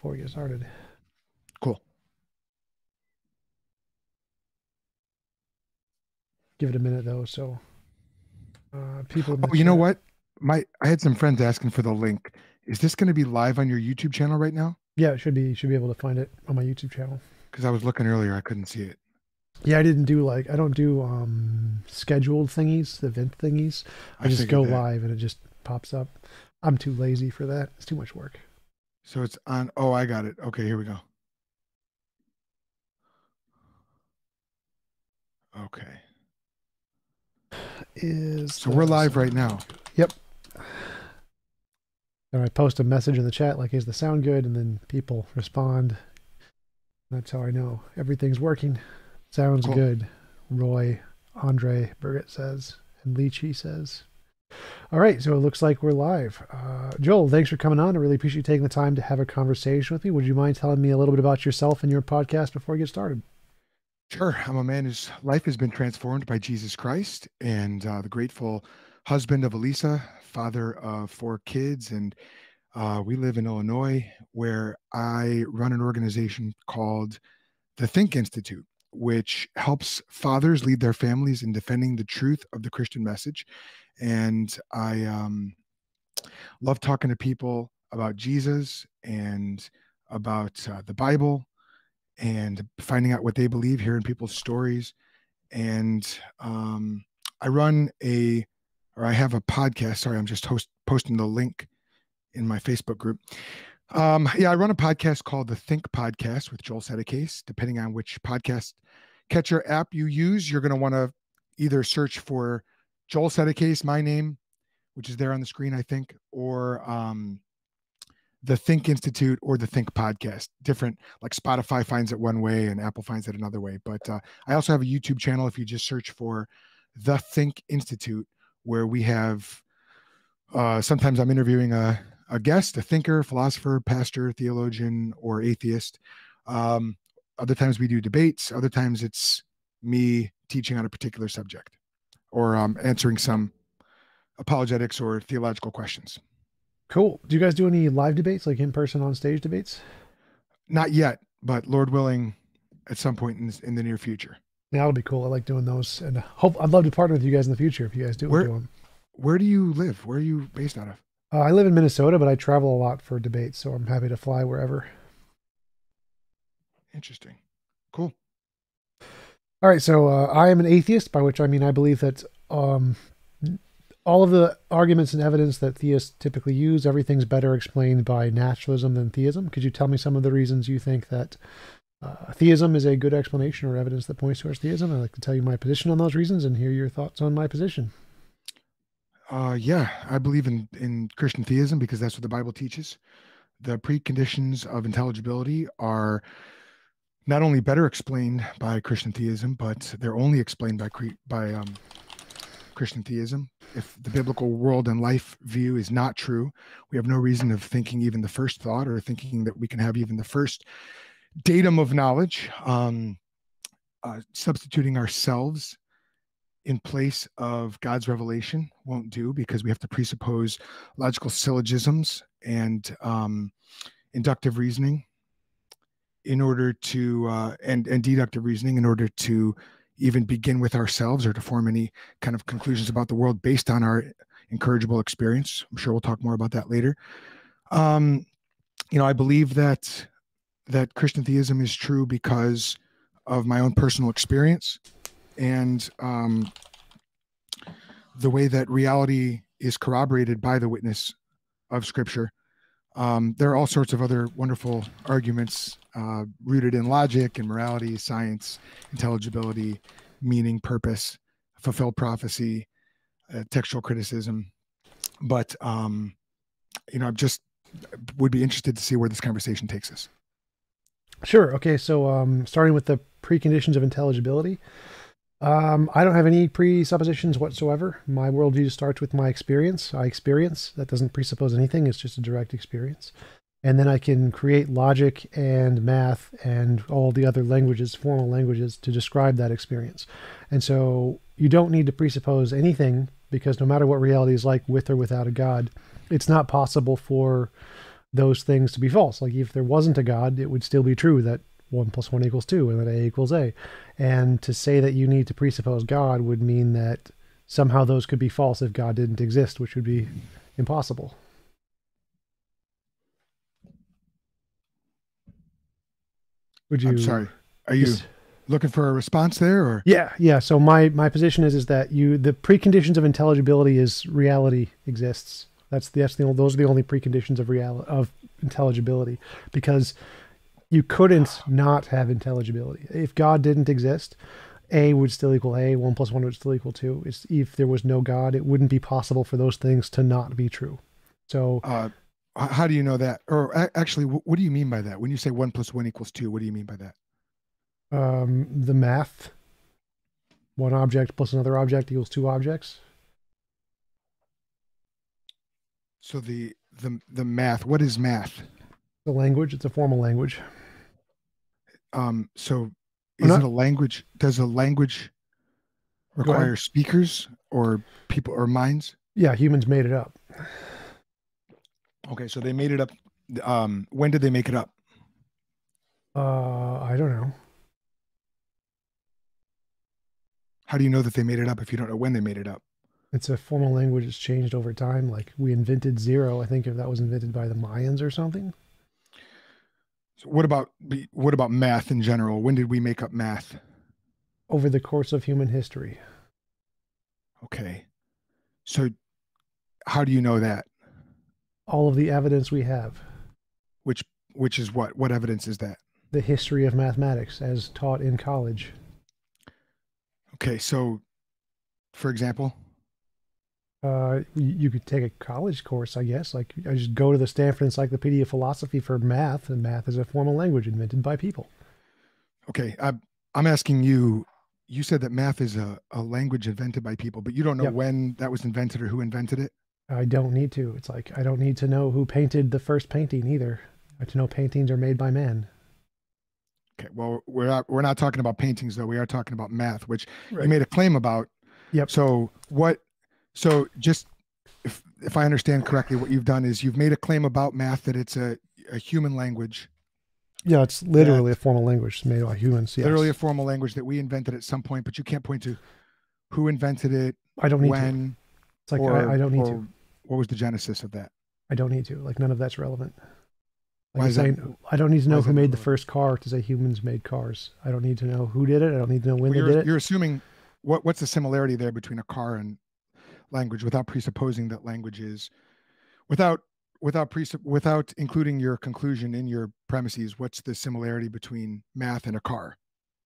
before we get started. Cool. Give it a minute though. So people in the Oh, you know chat. what? I had some friends asking for the link. Is this going to be live on your YouTube channel right now? Yeah, it should be. Should be able to find it on my YouTube channel. Because I was looking earlier, I couldn't see it. Yeah, I don't do scheduled thingies, event thingies. I I just go figured that. live and it just pops up. I'm too lazy for that. It's too much work. So it's on. Oh, I got it. Okay, here we go. Okay. Is So we're the live right sound now. good? Yep. And I post a message in the chat like, "Is the sound good?" And then people respond. That's how I know everything's working. Sounds Cool. good. Roy, Andre, Burgett says, and Leachy says. All right, so it looks like we're live. Joel, thanks for coming on. I really appreciate you taking the time to have a conversation with me. Would you mind telling me a little bit about yourself and your podcast before we get started? Sure. I'm a man whose life has been transformed by Jesus Christ and the grateful husband of Elisa, father of 4 kids. And we live in Illinois, where I run an organization called the Think Institute, which helps fathers lead their families in defending the truth of the Christian message. And I love talking to people about Jesus and about the Bible and finding out what they believe, hearing people's stories. And I run I have a podcast. Sorry, I'm just posting the link in my Facebook group. I run a podcast called the Think Podcast with Joel Settecase. Depending on which podcast catcher app you use, you're going to want to either search for Joel Settecase, my name, which is there on the screen, I think, or the Think Institute or the Think Podcast. Different, like Spotify finds it one way and Apple finds it another way. But I also have a YouTube channel if you just search for the Think Institute, where we have sometimes I'm interviewing a guest, a thinker, philosopher, pastor, theologian, or atheist. Other times we do debates. Other times it's me teaching on a particular subject or answering some apologetics or theological questions. Cool. Do you guys do any live debates, like in person on stage debates? Not yet, but Lord willing, at some point in the near future. Yeah, that'll be cool. I like doing those, and I'd love to partner with you guys in the future if you guys do them. Where do you live? Where are you based out of? I live in Minnesota, but I travel a lot for debates, so I'm happy to fly wherever. Interesting. Cool. All right, so I am an atheist, by which I mean I believe that all of the arguments and evidence that theists typically use, everything's better explained by naturalism than theism. Could you tell me some of the reasons you think that theism is a good explanation or evidence that points towards theism? I'd like to tell you my position on those reasons and hear your thoughts on my position. Yeah, I believe in Christian theism because that's what the Bible teaches. The preconditions of intelligibility are not only better explained by Christian theism, but they're only explained by Christian theism. If the biblical world and life view is not true, we have no reason of thinking even the first thought or thinking that we can have even the first datum of knowledge. Substituting ourselves in place of God's revelation won't do, because we have to presuppose logical syllogisms and inductive reasoning in order to and deductive reasoning in order to even begin with ourselves or to form any kind of conclusions about the world based on our incorrigible experience. I'm sure we'll talk more about that later. I believe that Christian theism is true because of my own personal experience and the way that reality is corroborated by the witness of Scripture. There are all sorts of other wonderful arguments rooted in logic and morality, science, intelligibility, meaning, purpose, fulfilled prophecy, textual criticism. But, I just would be interested to see where this conversation takes us. Sure. Okay. So starting with the preconditions of intelligibility. I don't have any presuppositions whatsoever. My worldview just starts with my experience. I experience. That doesn't presuppose anything. It's just a direct experience. And then I can create logic and math and all the other languages, formal languages, to describe that experience. And so you don't need to presuppose anything, because no matter what reality is like with or without a God, it's not possible for those things to be false. Like if there wasn't a God, it would still be true that 1 plus 1 equals 2 and that A equals A. And to say that you need to presuppose God would mean that somehow those could be false if God didn't exist, which would be impossible. Would I'm you sorry. Are you just looking for a response there, or? yeah. So my position is that the preconditions of intelligibility is reality exists. Those are the only preconditions of intelligibility, because you couldn't not have intelligibility. If God didn't exist, A would still equal A, 1 plus 1 would still equal 2. If there was no God, it wouldn't be possible for those things to not be true. So How do you know that? Or actually, what do you mean by that? When you say 1 plus 1 equals 2, what do you mean by that? the math, one object plus another object equals two objects. So the math, what is math? The language, it's a formal language. So Or is it not, a language? Does a language go ahead. require speakers or people or minds? Yeah, humans made it up. Okay, so they made it up. When did they make it up? I don't know. How do you know that they made it up if you don't know when they made it up? It's a formal language that's changed over time. Like we invented zero. I think if that was invented by the Mayans or something. So what about math in general? When did we make up math? Over the course of human history. Okay. So how do you know that? All of the evidence we have. Which which is what? What evidence is that? The history of mathematics as taught in college. Okay, so for example, You could take a college course, I guess. Like I just go to the Stanford Encyclopedia of Philosophy for math, and math is a formal language invented by people. okay, I'm asking you. You said that math is a language invented by people, but you don't know Yep. when that was invented or who invented it. I don't need to. It's like I don't need to know who painted the first painting either. I have to know paintings are made by man. Okay, well, we're not talking about paintings though. We are talking about math, which you Right. made a claim about. Yep. So what? So just if I understand correctly, what you've done is you've made a claim about math that it's a human language, Yeah, it's that literally a formal language made by humans. literally a Yes. formal language that we invented at some point, but you can't point to who invented it, I don't need to. when, It's like I don't need or to. what was the genesis of that? I don't need to. Like none of that's relevant. Like Why I'm is that? saying, I don't need to Why know is who that not made the relevant? first car to say humans made cars. I don't need to know who did it. I don't need to know when Well, they did it. you're assuming what's the similarity there between a car and language without presupposing that language is without without including your conclusion in your premises. What's the similarity between math and a car?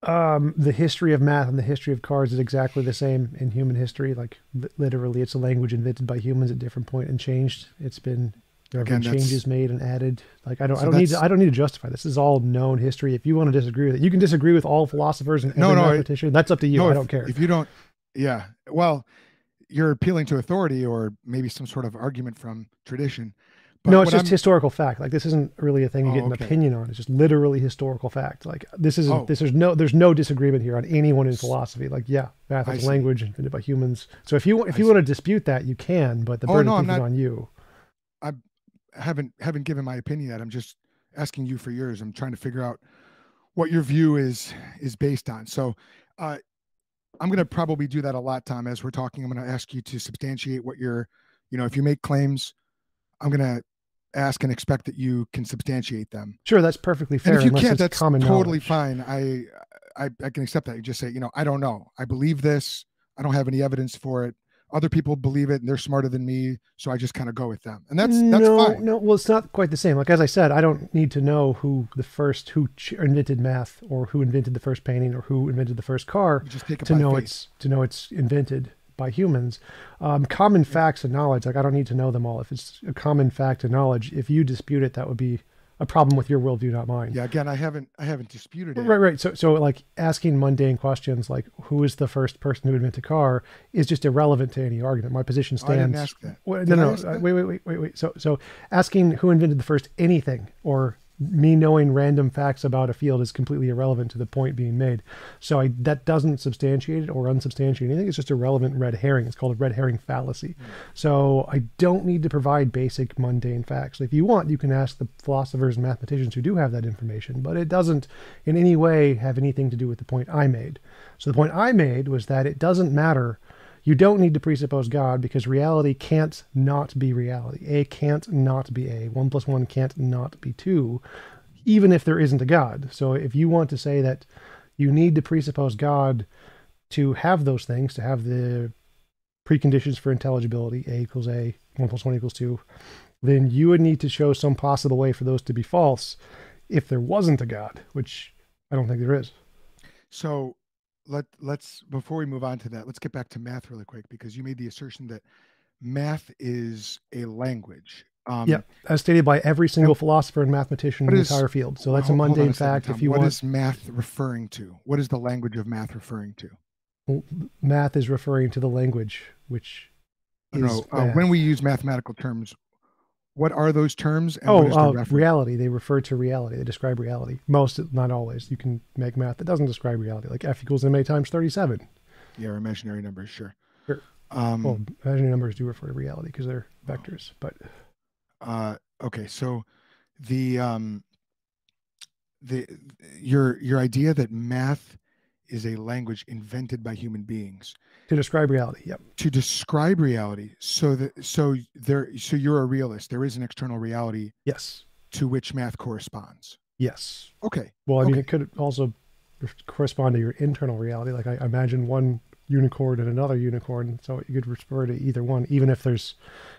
The history of math and the history of cars is exactly the same in human history. Like literally, it's a language invented by humans at different point and changed. There have been Again, that's changes made and added. Like so that's I don't need to justify this. This is all known history. If you want to disagree with it, you can disagree with all philosophers and no every no mathematician. That's up to you. no I don't care. if you don't, yeah, well, you're appealing to authority or maybe some sort of argument from tradition. No, But it's what just I'm historical fact. Like this isn't really a thing you oh get an okay opinion on. It's just literally historical fact. Like oh there's no disagreement here on anyone in s- philosophy. Like yeah, math I is a see language invented by humans. So if I you see. want to dispute that, you can, but the Oh burden of no, I'm proof is not. on you. I haven't given my opinion yet. I'm just asking you for yours. I'm trying to figure out what your view is based on. So uh, I'm going to probably do that a lot, Tom. As we're talking, I'm going to ask you to substantiate what you're, if you make claims, I'm going to ask and expect that you can substantiate them. Sure, that's perfectly And fair if you unless can't, it's that's common totally knowledge. fine. I can accept that. You just say, I don't know. I believe this. I don't have any evidence for it. Other people believe it and they're smarter than me, so I just kind of go with them. And that's No, fine. no. Well, it's not quite the same. Like as I said, I don't need to know who invented math or who invented the first painting or who invented the first car You just take it by faith. to know it's invented by humans. Common Yep. facts and knowledge. Like I don't need to know them all. If it's a common fact and knowledge, if you dispute it, that would be a problem with your worldview, not mine. Yeah, again, I haven't disputed it. Right. So like asking mundane questions like who is the first person who invented a car is just irrelevant to any argument. My position Oh, I didn't stands. ask that. Well, Did I no. ask that? Wait. So asking who invented the first anything or me knowing random facts about a field is completely irrelevant to the point being made. So that doesn't substantiate it or unsubstantiate anything. It's just a relevant red herring. It's called a red herring fallacy. So I don't need to provide basic mundane facts. If you want, you can ask the philosophers and mathematicians who do have that information, but it doesn't in any way have anything to do with the point I made. So the point I made was that it doesn't matter. You don't need to presuppose God because reality can't not be reality. A can't not be A. 1 plus 1 can't not be 2, even if there isn't a God. So if you want to say that you need to presuppose God to have those things, to have the preconditions for intelligibility, A equals A, 1 plus 1 equals 2, then you would need to show some possible way for those to be false if there wasn't a God, which I don't think there is. So let's before we move on to that, let's get back to math really quick because you made the assertion that math is a language. Yeah, as stated by every single and philosopher and mathematician in what the is entire field. So that's a hold on mundane a second, fact. If Tom. you What want, is math referring to? What is the language of math referring to? well, math is referring to the language, which is No, when math. we use mathematical terms, what are those terms and what is the reference? Reality. They refer to reality. They describe reality. Most, not always. You can make math that doesn't describe reality, like F equals ma times 37. Yeah, or imaginary numbers, sure. Sure. Well, Um, imaginary numbers do refer to reality because they're vectors. But okay, so the um, the your idea that math is a language invented by human beings to describe reality, yep. to describe reality, so you're a realist. There is an external reality Yes. to which math corresponds. Yes. Okay. Well, I mean, Okay. it could also correspond to your internal reality. Like I imagine one unicorn and another unicorn, so you could refer to either one, even if there's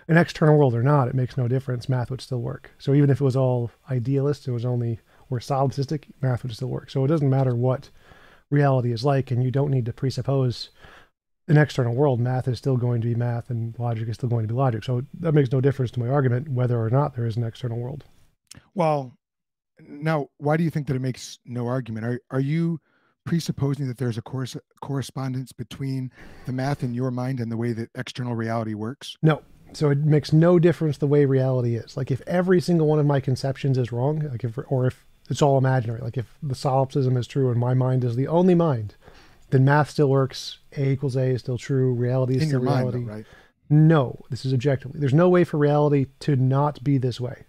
an external world or not. It makes no difference. Math would still work. So even if it was all idealist, it was only or solipsistic, math would still work. So it doesn't matter what reality is like, and you don't need to presuppose an external world. Math is still going to be math, and logic is still going to be logic. So that makes no difference to my argument whether or not there is an external world. Well, now, why do you think that it makes no argument? Are you presupposing that there's a correspondence between the math in your mind and the way that external reality works? No. So it makes no difference the way reality is. Like if every single one of my conceptions is wrong, like if it's all imaginary, like if the solipsism is true and my mind is the only mind, then math still works. A equals A is still true. Reality is In still your mind, reality. though, right? No, this is objectively. There's no way for reality to not be this way.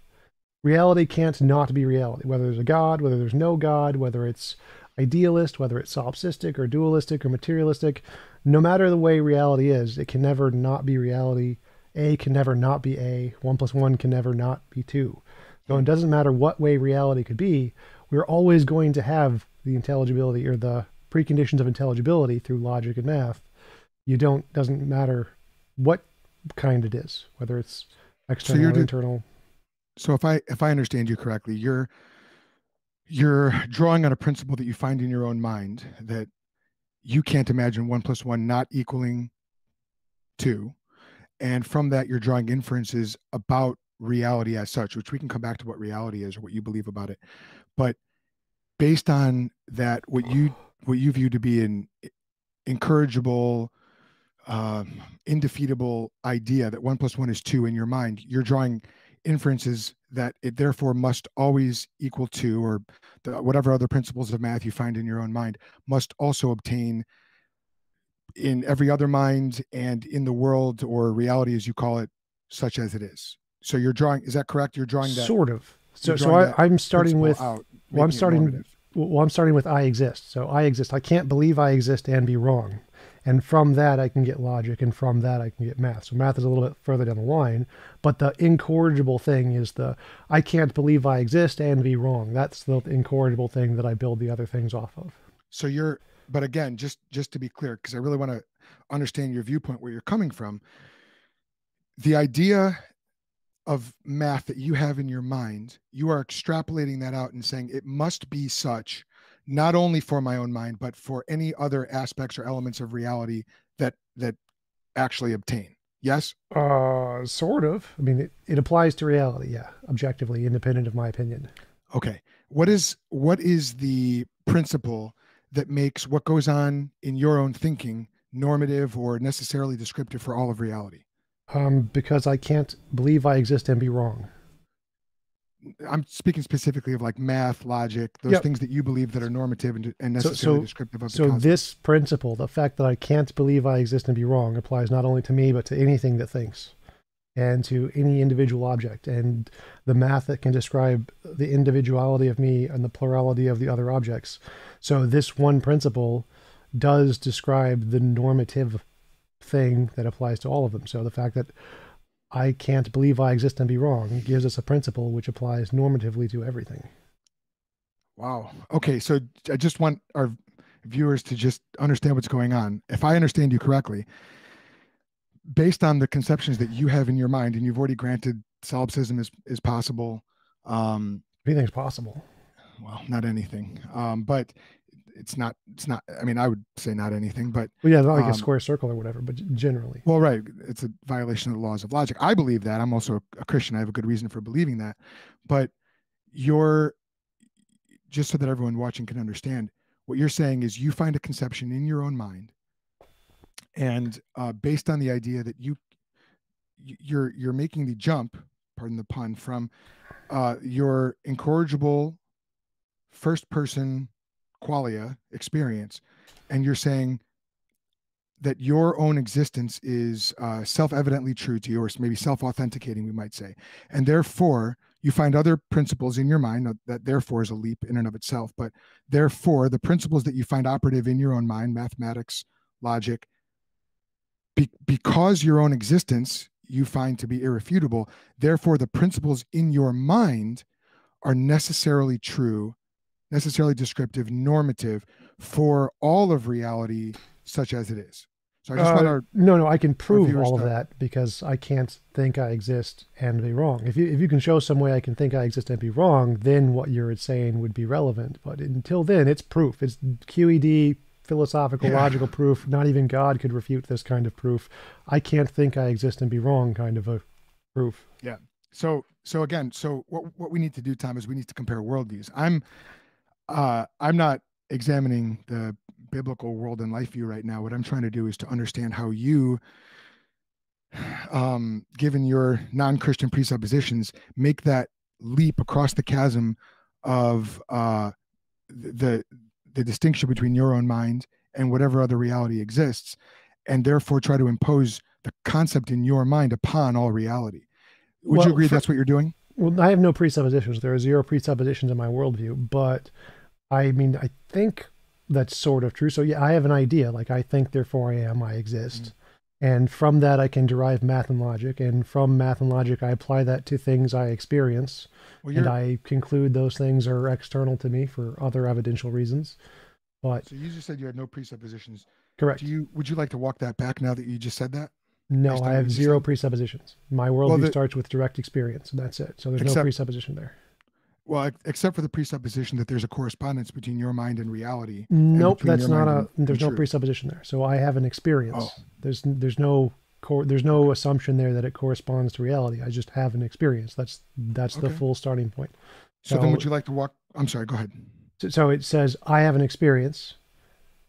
Reality can't not be reality. Whether there's a God, whether there's no God, whether it's idealist, whether it's solipsistic or dualistic or materialistic, no matter the way reality is, it can never not be reality. A can never not be A. 1 plus 1 can never not be 2. So it doesn't matter what way reality could be, we're always going to have the intelligibility or the preconditions of intelligibility through logic and math. Doesn't matter what kind it is, whether it's So external or internal. so if I understand you correctly, you're drawing on a principle that you find in your own mind that you can't imagine 1 plus 1 not equaling 2, and from that you're drawing inferences about reality as such, which we can come back to what reality is or what you believe about it. But based on that, what you view to be an incorrigible, indefeatable idea that 1 plus 1 is 2 in your mind, you're drawing inferences that it therefore must always equal 2, or whatever other principles of math you find in your own mind must also obtain in every other mind and in the world or reality, as you call it, such as it is. So you're drawing, is that correct? Sort of. You're So drawing that I'm starting principle with out, making it normative. I'm starting with I exist. So I exist. I can't believe I exist and be wrong. And from that I can get logic, and from that I can get math. So math is a little bit further down the line, but the incorrigible thing is the I can't believe I exist and be wrong. That's the incorrigible thing that I build the other things off of. So but again, just to be clear, because I really want to understand your viewpoint, where you're coming from. The idea of math that you have in your mind, you are extrapolating that out and saying it must be such, not only for my own mind, but for any other aspects or elements of reality that actually obtain. Yes? Sort of. I mean, it applies to reality, yeah, objectively, independent of my opinion. Okay. What is the principle that makes what goes on in your own thinking normative or necessarily descriptive for all of reality? Because I can't believe I exist and be wrong. I'm speaking specifically of like math, logic, those Yep. things that you believe that are normative and So, necessarily so, descriptive of the so cosmos. this principle, the fact that I can't believe I exist and be wrong, applies not only to me, but to anything that thinks and to any individual object. And the math that can describe the individuality of me and the plurality of the other objects. So this one principle does describe the normative thing that applies to all of them. So the fact that I can't believe I exist and be wrong gives us a principle which applies normatively to everything. Wow. Okay. So I just want our viewers to just understand what's going on. If I understand you correctly, based on the conceptions that you have in your mind, and you've already granted solipsism is possible. Anything's possible. Well, not anything, but it's not. I mean, I would say not anything, but Well, yeah, not like a square circle or whatever, but generally. well, right. It's a violation of the laws of logic. I believe that. I'm also a Christian. I have a good reason for believing that. But you're just so that everyone watching can understand what you're saying is you find a conception in your own mind, and based on the idea that you're making the jump, pardon the pun, from your incorrigible first person qualia experience, and you're saying that your own existence is self-evidently true to yours, maybe self-authenticating, we might say, and therefore you find other principles in your mind. That therefore is a leap in and of itself, but therefore the principles that you find operative in your own mind, mathematics, logic, because your own existence you find to be irrefutable, therefore the principles in your mind are necessarily true, necessarily descriptive, normative for all of reality such as it is. So I just want no, I can prove viewers all of that because I can't think I exist and be wrong. If you can show some way I can think I exist and be wrong, then what you're saying would be relevant. But until then, it's proof. It's QED, philosophical, logical proof. Not even God could refute this kind of proof. I can't think I exist and be wrong kind of a proof. Yeah. So again, what we need to do, Tom, is we need to compare worldviews. I'm not examining the biblical world and life view right now. What I'm trying to do is to understand how you, given your non-Christian presuppositions, make that leap across the chasm of the distinction between your own mind and whatever other reality exists, and therefore try to impose the concept in your mind upon all reality. Would you agree that's what you're doing? Well, I have no presuppositions. There are zero presuppositions in my worldview, but I mean, I think that's sort of true. So yeah, I have an idea, like I think, therefore I am, I exist. Mm-hmm. And from that I can derive math and logic. And from math and logic, I apply that to things I experience. Well, and I conclude those things are external to me for other evidential reasons. But so you just said you had no presuppositions. Correct. Would you like to walk that back now that you just said that? No, I have zero presuppositions. My worldview starts with direct experience, and that's it. So there's no presupposition there. Well, except for the presupposition that there's a correspondence between your mind and reality. Nope, that's not there's no presupposition there. So I have an experience. Oh. There's no assumption there that it corresponds to reality. I just have an experience. That's the full starting point. So then would you like to walk? I'm sorry, go ahead. So it says I have an experience,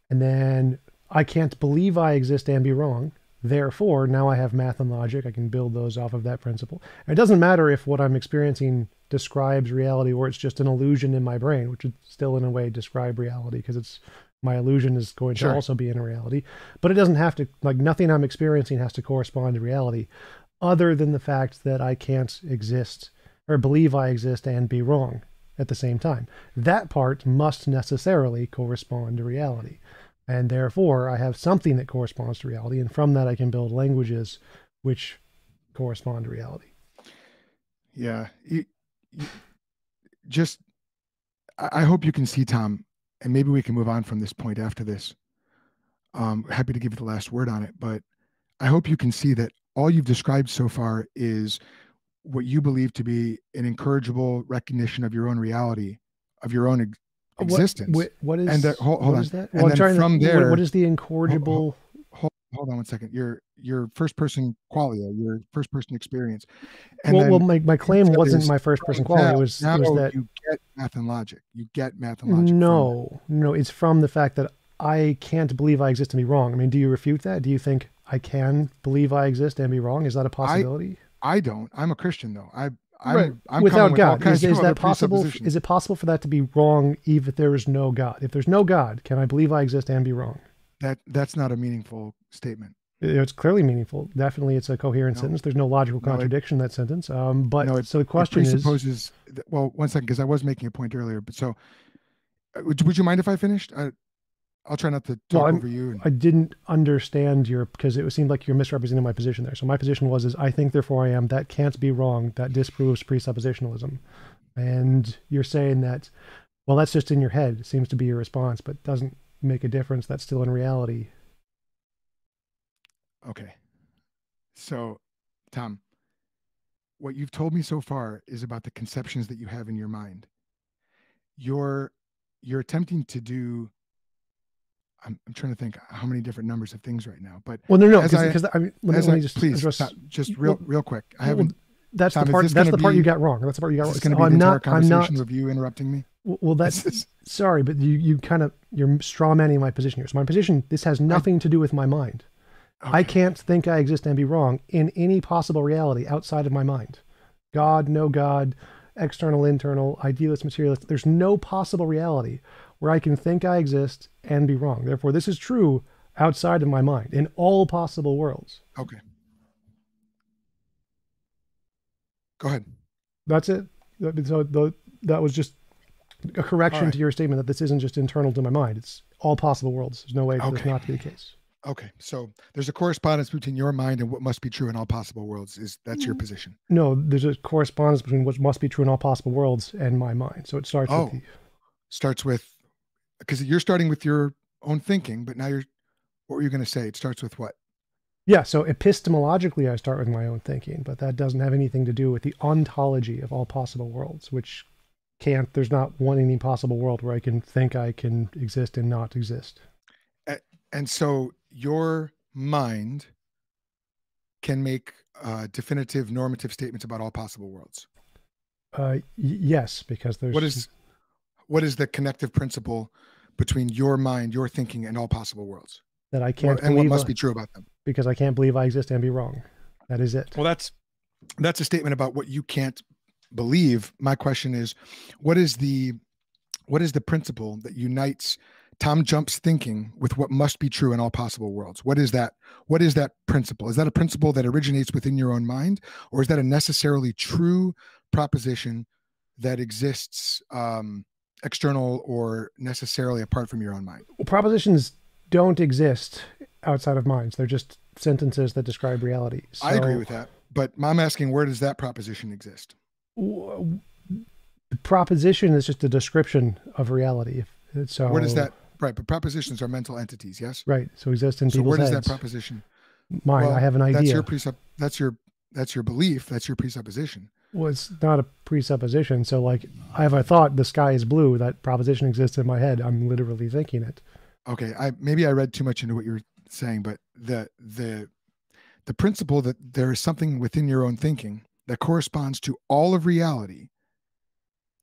and then I can't believe I exist and be wrong. Therefore, now I have math and logic. I can build those off of that principle. And it doesn't matter if what I'm experiencing describes reality or it's just an illusion in my brain, which would still in a way describe reality because it's my illusion is going to also be in a reality. But it doesn't have to, like nothing I'm experiencing has to correspond to reality other than the fact that I can't exist or believe I exist and be wrong at the same time. That part must necessarily correspond to reality. And therefore, I have something that corresponds to reality. And from that, I can build languages which correspond to reality. Yeah. I hope you can see, Tom, and maybe we can move on from this point after this. Happy to give you the last word on it. But I hope you can see that all you've described so far is what you believe to be an incorrigible recognition of your own reality, of your own existence. What is, and that, hold on. Is that? Well, and then from there, what is the incorrigible? Hold on one second. Your first person qualia, your first person experience. And well, my claim wasn't my first person qualia. It was that you get math and logic. You get math and logic. No, it's from the fact that I can't believe I exist and be wrong. I mean, do you refute that? Do you think I can believe I exist and be wrong? Is that a possibility? I don't. I'm a Christian though. Right. I'm coming Without with all God, kinds of is other that possible? presuppositions. Is it possible for that to be wrong even if there is no God? If there's no God, can I believe I exist and be wrong? That's not a meaningful statement. It's clearly meaningful. Definitely, it's a coherent No, sentence. There's no logical no, contradiction in that sentence. no, But so the it question is, presupposes. Well, one second, because I was making a point earlier. But so, would you mind if I finished? I'll try not to well, talk over you. And I didn't understand your because it seemed like you're misrepresenting my position there. So my position was is I think therefore I am. That can't be wrong. That disproves presuppositionalism. And you're saying that, well, that's just in your head. Seems to be your response, but doesn't make a difference. That's still in reality. okay, so Tom, what you've told me so far is about the conceptions that you have in your mind. You're you're attempting to do. I'm trying to think how many different numbers of things right now. But Well, no, as I because I mean, let as me I just please address. just Well, real quick. I well, haven't. that's the Tom, is part. this That's going to the part you be? got wrong. That's the part you got Is wrong. this going to So be the I'm entire not. I'm conversation not. of you interrupting me? Well, that's sorry, but you kind of you're straw manning my position here. So my position. This has nothing to do with my mind. I Okay. can't think I exist and be wrong in any possible reality outside of my mind. God, no God, external, internal, idealist, materialist. There's no possible reality where I can think I exist and be wrong. Therefore, this is true outside of my mind in all possible worlds. Okay. Go ahead. That's it. That was just a All correction right. to your statement that this isn't just internal to my mind. It's all possible worlds. There's no way for this Okay. not to be the case. Okay. So there's a correspondence between your mind and what must be true in all possible worlds. Is that's your position? No, there's a correspondence between what must be true in all possible worlds and my mind. So it starts with Oh, the starts with because you're starting with your own thinking, but now you're what were you going to say? It starts with what? yeah. So epistemologically, I start with my own thinking, but that doesn't have anything to do with the ontology of all possible worlds, which can't. There's not one any possible world where I can think I can exist and not exist. And so your mind can make definitive normative statements about all possible worlds. Yes, because What there's is the connective principle between your mind, your thinking, and all possible worlds? that I can't And what believe must be true about them? because I can't believe I exist and be wrong. That is it. Well, that's a statement about what you can't believe. My question is, what is the principle that unites TJump's thinking with what must be true in all possible worlds? What is that? What is that principle? Is that a principle that originates within your own mind, or is that a necessarily true proposition that exists external or necessarily apart from your own mind? Well, propositions don't exist outside of minds. They're just sentences that describe reality. So, I agree with that, but I'm asking, where does that proposition exist? The proposition is just a description of reality. So Where does that right? But propositions are mental entities, yes. right? So exist in So people's where does heads. that proposition? Mine. Well, I have an idea. that's your that's your belief. That's your presupposition. Well, it's not a presupposition. So like, I have a thought: the sky is blue. That proposition exists in my head. I'm literally thinking it. Okay, maybe I read too much into what you're saying, but the principle that there is something within your own thinking that corresponds to all of reality,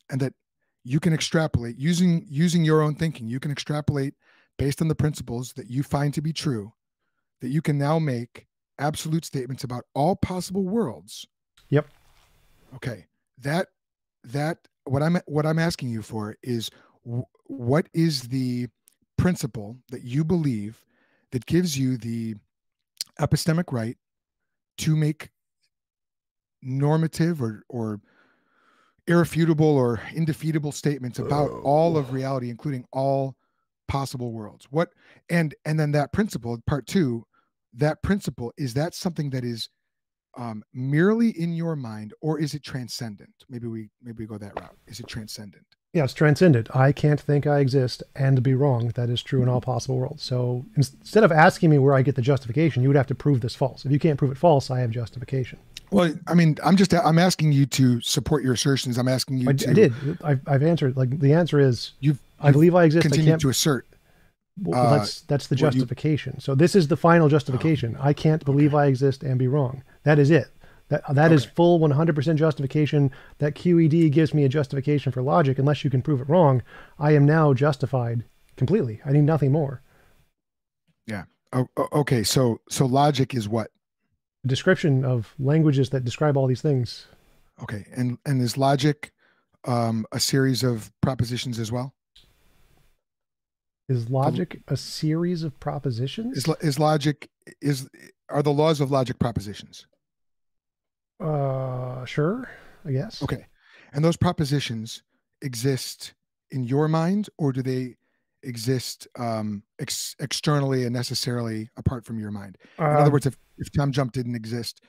and that you can extrapolate using your own thinking. You can extrapolate based on the principles that you find to be true. That you can now make absolute statements about all possible worlds. Yep. Okay, that what I'm asking you for is what is the principle that you believe that gives you the epistemic right to make normative or irrefutable or indefeatable statements about all of reality, including all possible worlds? What and then that principle, part two, that principle, is that something that is merely in your mind, or is it transcendent? Maybe we go that route. Is it transcendent? Yeah, it's transcendent. I can't think I exist and be wrong. That is true in all possible worlds. So instead of asking me where I get the justification, you would have to prove this false. If you can't prove it false, I have justification. Well, I mean, I'm asking you to support your assertions. I'm asking you I to. did. I've answered. Like the answer is, You've I believe I exist. I continued can't. to assert. Well, that's the justification. So this is the final justification. I can't believe I exist and be wrong. That is it. That is full 100% justification. That QED gives me a justification for logic. Unless you can prove it wrong, I am now justified completely. I need nothing more. Yeah. Okay. So logic is what? A description of languages that describe all these things. Okay. And is logic a series of propositions as well? Is The logic a series of propositions? is logic is are the laws of logic propositions? Sure, I guess. Okay. And those propositions exist in your mind, or do they exist externally and necessarily apart from your mind? In other Uh, words, if TJump didn't exist,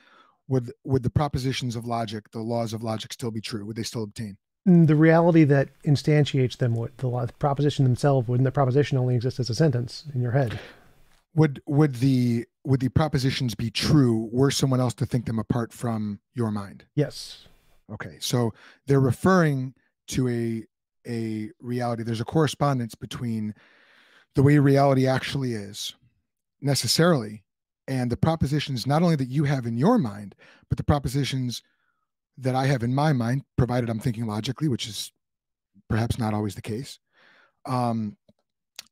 would the propositions of logic, the laws of logic, still be true? Would they still obtain? the reality that instantiates them would. The proposition themselves wouldn't. The proposition only exists as a sentence in your head. Would the propositions be true were someone else to think them apart from your mind? Yes. Okay, so they're referring to a reality. There's a correspondence between the way reality actually is necessarily and the propositions not only that you have in your mind, but the propositions that I have in my mind, provided I'm thinking logically, which is perhaps not always the case. Um,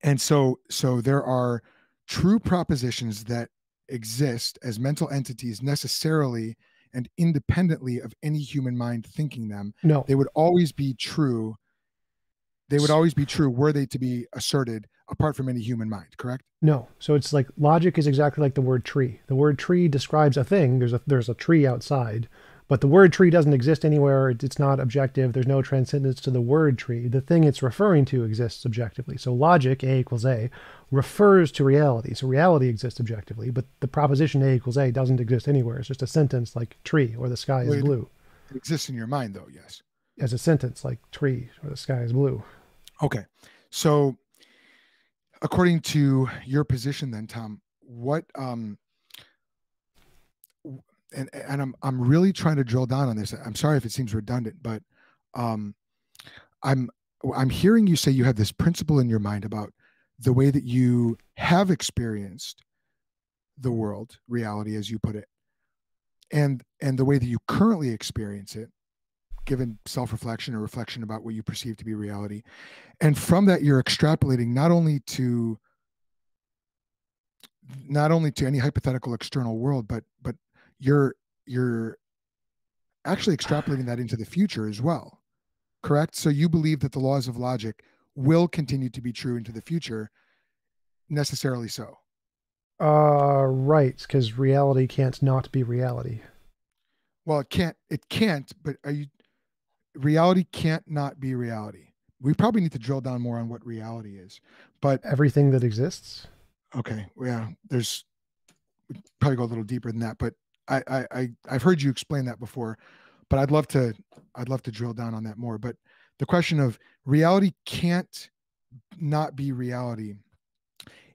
and so there are true propositions that exist as mental entities necessarily and independently of any human mind thinking them. No. They would always be true. They would always be true were they to be asserted apart from any human mind, correct? No. So it's like logic is exactly like the word tree. The word tree describes a thing. There's a tree outside, but the word tree doesn't exist anywhere. It's not objective. There's no transcendence to the word tree. The thing it's referring to exists objectively. So logic, A equals A, refers to reality. So reality exists objectively, but the proposition A equals A doesn't exist anywhere. It's just a sentence like tree or the sky is Well, blue. it exists in your mind, though, yes. As a sentence like tree or the sky is blue. Okay. So according to your position then, Tom, what and I'm really trying to drill down on this. I'm sorry if it seems redundant, but um I'm I'm hearing you say you have this principle in your mind about the way that you have experienced the world, reality as you put it, and the way that you currently experience it, given self-reflection or reflection about what you perceive to be reality. And from that you're extrapolating not only to any hypothetical external world, but you're actually extrapolating that into the future as well, correct? So you believe that the laws of logic will continue to be true into the future, necessarily so. Right, because reality can't not be reality. Well, it can't, but reality can't not be reality. We probably need to drill down more on what reality is. But Everything that exists. okay, yeah, there's probably go a little deeper than that, but I've heard you explain that before, but I'd love to drill down on that more. But the question of reality can't not be reality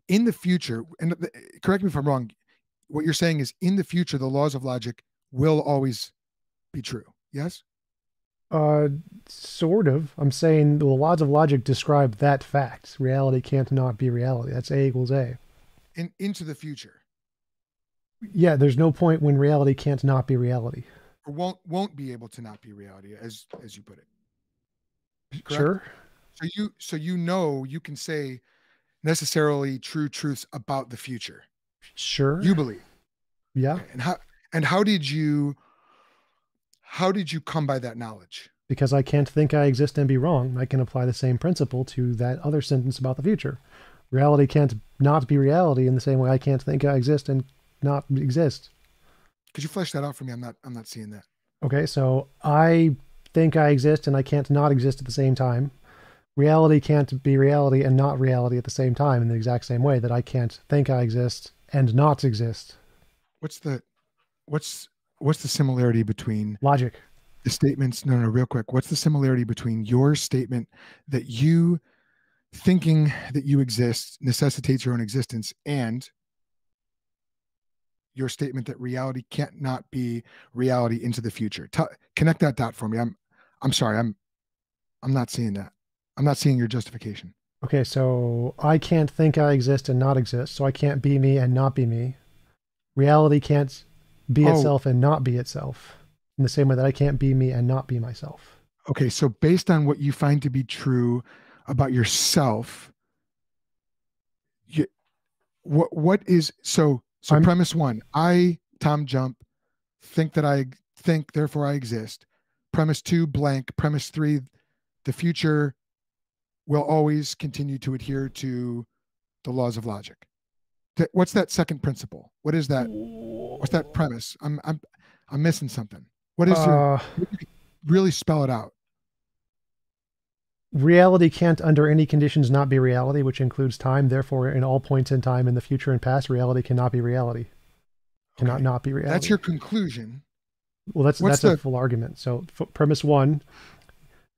in the future, and correct me if I'm wrong, what you're saying is in the future the laws of logic will always be true. Yes? Uh, sort of. I'm saying the laws of logic describe that fact. Reality can't not be reality. That's A equals A. Into the future. Yeah, there's no point when reality can't not be reality. Or won't be able to not be reality, as you put it. Correct? Sure. So you can say necessarily true truths about the future. Sure. You believe. Yeah, Okay. And how did you come by that knowledge? because I can't think I exist and be wrong. I can apply the same principle to that other sentence about the future. Reality can't not be reality in the same way I can't think I exist and not exist. Could you flesh that out for me? I'm not seeing that. Okay, so I think I exist and I can't not exist at the same time. Reality can't be reality and not reality at the same time in the exact same way that I can't think I exist and not exist. What's the what's what's the similarity between Logic. the statements? No, no, real quick. What's the similarity between your statement that you thinking that you exist necessitates your own existence and your statement that reality can't not be reality into the future? Connect that dot for me. I'm sorry. I'm not seeing that. I'm not seeing your justification. Okay, so I can't think I exist and not exist, so I can't be me and not be me. Reality can't be Oh, itself and not be itself in the same way that I can't be me and not be myself. okay. So based on what you find to be true about yourself, you, what is so I'm premise one, I, Tom Jump, think that I think, therefore I exist. premise 2 blank, premise 3, the future will always continue to adhere to the laws of logic. What's that second principle? What is that? What's that premise? I'm missing something. What is your, really spell it out? Reality can't under any conditions not be reality, which includes time. Therefore, in all points in time in the future and past, reality cannot be reality. Cannot not be reality. That's your conclusion. Well, that's a full argument. So premise 1,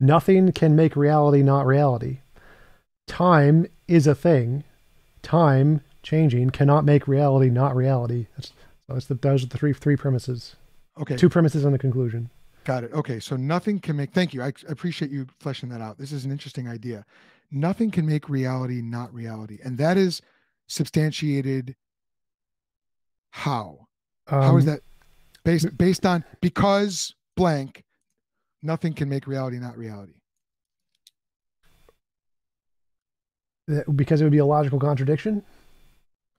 nothing can make reality not reality. Time is a thing. Time changing cannot make reality not reality. Those are the three premises. Okay. 2 premises and the conclusion. Got it. Okay. So nothing can make, thank you. I appreciate you fleshing that out. This is an interesting idea. Nothing can make reality not reality. And that is substantiated how? How is that based on, because blank, nothing can make reality not reality? Because it would be a logical contradiction?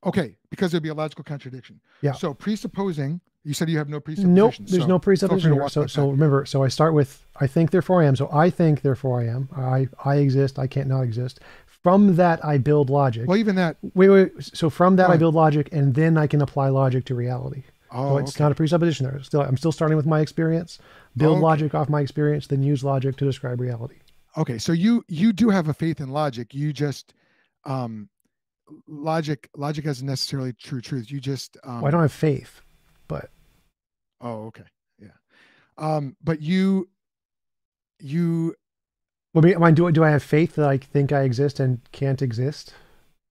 Okay, because it would be a logical contradiction. Yeah. So presupposing, you said you have no presupposition. Nope, there's no presupposition here. So remember, so I start with, I think, therefore I am. So I think, therefore I am. I exist, I can't not exist. From that, I build logic. Well, even that. Wait. So from that, I build logic, and then I can apply logic to reality. Oh, so it's not a presupposition there. I'm still starting with my experience, build logic off my experience, then use logic to describe reality. Okay, so you do have a faith in logic. You just logic isn't necessarily true truth. You just well, I don't have faith, but okay, yeah. But you well, do I have faith that I think I exist and can't exist,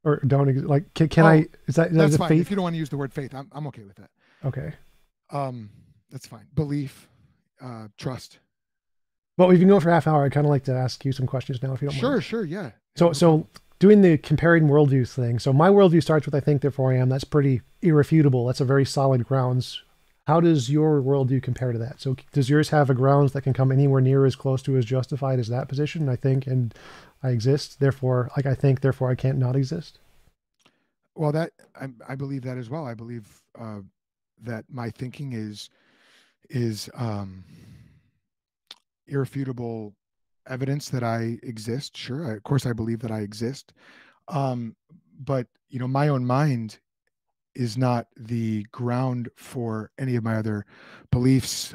or don't exist? Like, can I? Is that's fine. faith? If you don't want to use the word faith, I'm okay with that. Okay. That's fine. Belief, trust. Well, we can go for half hour. I'd kind of like to ask you some questions now, if you don't mind. Sure, yeah. So doing the comparing worldviews thing. So my worldview starts with I think, therefore I am. That's pretty irrefutable. That's a very solid grounds. How does your worldview compare to that? So does yours have a grounds that can come anywhere near as close to as justified as that position? I think, and I exist. Therefore, like I think, therefore I can't not exist. Well, that I believe that as well. I believe that my thinking is irrefutable evidence that I exist. Sure, of course I believe that I exist. But my own mind is not the ground for any of my other beliefs.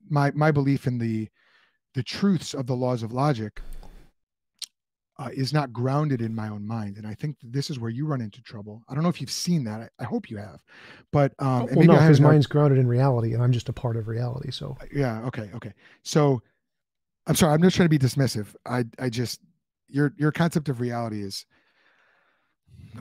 My belief in the truths of the laws of logic is not grounded in my own mind. And I think this is where you run into trouble. I don't know if you've seen that. I hope you have. But well, no, because mine's grounded in reality and I'm just a part of reality. So yeah, okay. So I'm sorry, I'm just trying to be dismissive. I just your concept of reality is,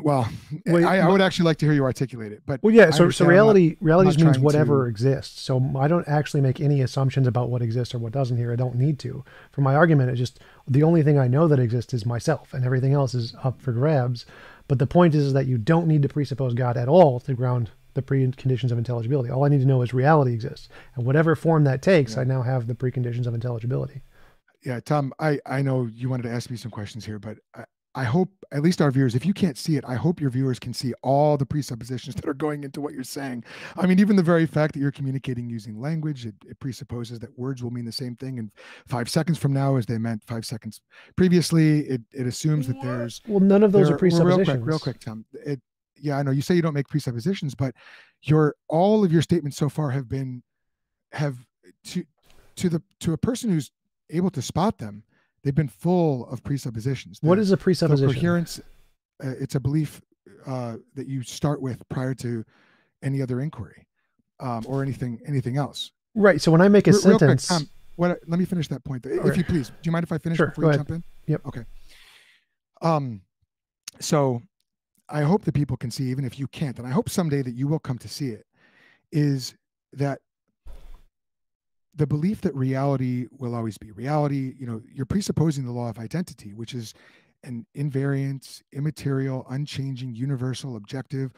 well, I would actually like to hear you articulate it. But well, yeah. So reality just means whatever exists. So I don't actually make any assumptions about what exists or what doesn't here. I don't need to. For my argument, it's just the only thing I know that exists is myself, and everything else is up for grabs. But the point is that you don't need to presuppose God at all to ground the preconditions of intelligibility. All I need to know is reality exists, and whatever form that takes, I now have the preconditions of intelligibility. Yeah, Tom, I know you wanted to ask me some questions here, but I hope at least our viewers, if you can't see it, I hope your viewers can see all the presuppositions that are going into what you're saying. I mean, even the very fact that you're communicating using language, it presupposes that words will mean the same thing in 5 seconds from now as they meant 5 seconds previously. It assumes that there's... Well, none of those are presuppositions. Real quick, Tom. Yeah, I know you say you don't make presuppositions, but all of your statements so far have to a person who's able to spot them, they've been full of presuppositions. What is a presupposition? Coherence, it's a belief that you start with prior to any other inquiry or anything else. Right. So when I make a sentence... Quick, Tom, let me finish that point. If you please. Do you mind if I finish before you jump in? Yep. Okay. So I hope that people can see, even if you can't, and I hope someday that you will come to see it, is that the belief that reality will always be reality, you're presupposing the law of identity, which is an invariant, immaterial, unchanging, universal, objective,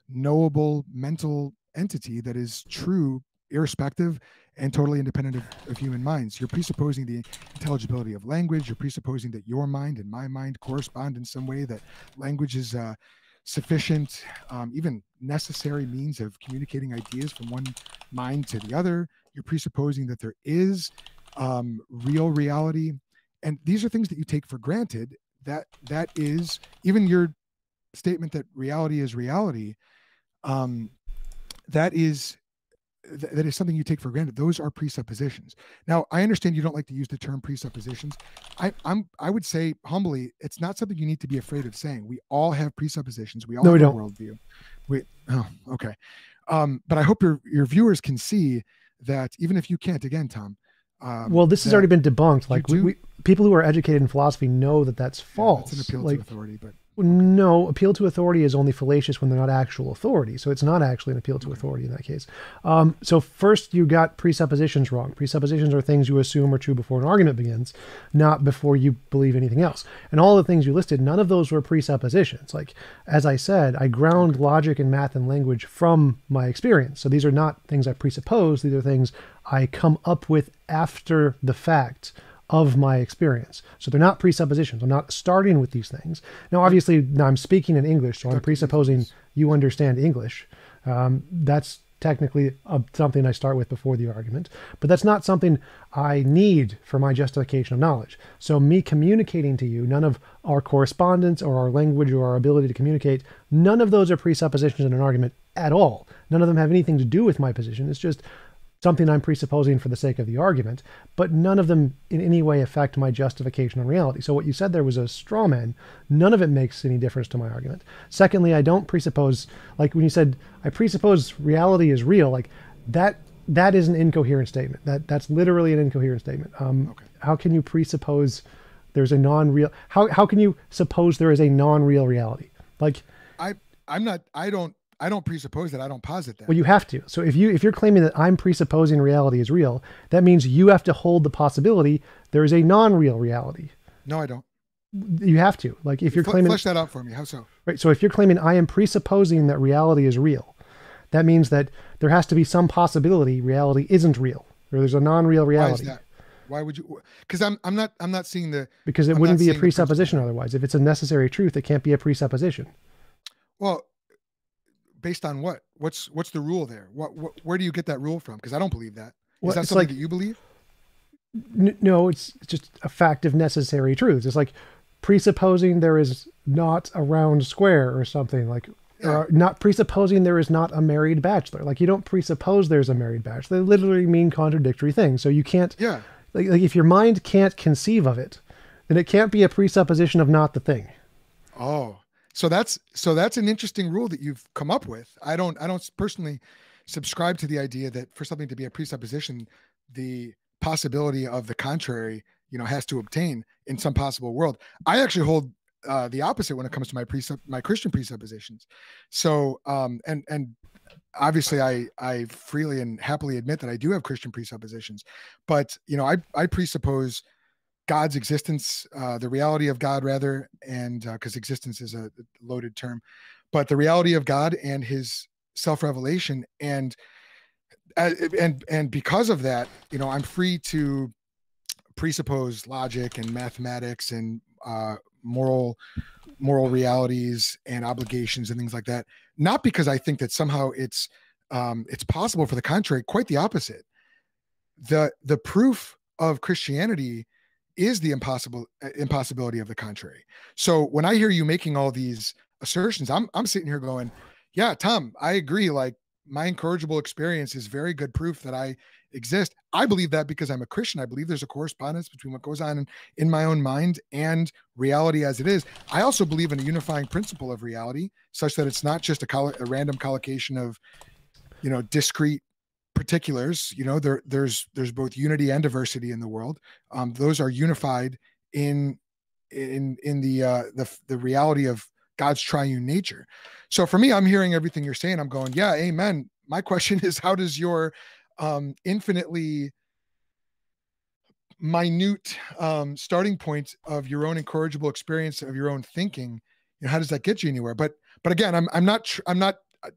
knowable mental entity that is true, irrespective, and totally independent of human minds. You're presupposing the intelligibility of language. You're presupposing that your mind and my mind correspond in some way, that language is sufficient, even necessary means of communicating ideas from one mind to the other. You're presupposing that there is real reality, and these are things that you take for granted. That is even your statement that reality is reality. Um, that is that is something you take for granted. Those are presuppositions. Now, I understand you don't like to use the term presuppositions. I would say humbly, it's not something you need to be afraid of saying. We all have presuppositions. We all No, we have a don't. worldview. Okay. But I hope your viewers can see that even if you can't, again, Tom. Well, this has already been debunked. Like we people who are educated in philosophy know that that's false. It's an appeal to authority, but no, appeal to authority is only fallacious when they're not actual authority. So it's not actually an appeal to authority in that case. So first, you got presuppositions wrong. Presuppositions are things you assume are true before an argument begins, not before you believe anything else. And all the things you listed, none of those were presuppositions. Like, as I said, I ground logic and math and language from my experience. So these are not things I presuppose. These are things I come up with after the fact of my experience. So they're not presuppositions. I'm not starting with these things. Now, obviously, now I'm speaking in English, so I'm presupposing you understand English. That's technically something I start with before the argument, but that's not something I need for my justification of knowledge. So me communicating to you, none of our correspondence or our language or our ability to communicate, none of those are presuppositions in an argument at all. None of them have anything to do with my position. It's just something I'm presupposing for the sake of the argument, but none of them in any way affect my justification on reality. So what you said there was a straw man. None of it makes any difference to my argument. Secondly, I don't presuppose, like when you said, I presuppose reality is real, like that is an incoherent statement. That's literally an incoherent statement. Okay. How can you presuppose there's a non-real, how can you suppose there is a non-real reality? Like, I don't presuppose that. I don't posit that. Well, you have to. So if you're claiming that I'm presupposing reality is real, that means you have to hold the possibility there is a non-real reality. No, I don't. You have to. Like if you're claiming, flesh that out for me. How so? Right. So if you're claiming I am presupposing that reality is real, that means that there has to be some possibility reality isn't real, or there's a non-real reality. Why is that? Why would you? Because I'm not seeing the. Because it wouldn't be a presupposition otherwise. If it's a necessary truth, it can't be a presupposition. Well, based on what? What's the rule there? Where do you get that rule from? Because I don't believe that. Is that something that you believe? No, it's just a fact of necessary truths. It's like presupposing there is not a round square or something, like, or not presupposing there is not a married bachelor. Like, you don't presuppose there's a married bachelor. They literally mean contradictory things. So you can't, like if your mind can't conceive of it, then it can't be a presupposition of not the thing. Oh, so that's an interesting rule that you've come up with. I don't personally subscribe to the idea that for something to be a presupposition, the possibility of the contrary, has to obtain in some possible world. I actually hold the opposite when it comes to my Christian presuppositions. So, and obviously I freely and happily admit that I do have Christian presuppositions, but I presuppose God's existence, the reality of God rather, and because existence is a loaded term, but the reality of God and his self-revelation. And because of that, I'm free to presuppose logic and mathematics and moral realities and obligations and things like that. Not because I think that somehow it's possible for the contrary, quite the opposite. The proof of Christianity is the impossibility of the contrary. So when I hear you making all these assertions, I'm sitting here going, yeah, Tom, I agree. Like, my incorrigible experience is very good proof that I exist. I believe that because I'm a Christian. I believe there's a correspondence between what goes on in my own mind and reality as it is. I also believe in a unifying principle of reality, such that it's not just a random collocation of, discrete particulars. There's both unity and diversity in the world. Those are unified in the reality of God's triune nature. So for me, I'm hearing everything you're saying. I'm going, yeah, amen. My question is, how does your infinitely minute starting point of your own incorrigible experience of your own thinking, how does that get you anywhere? But again, I'm not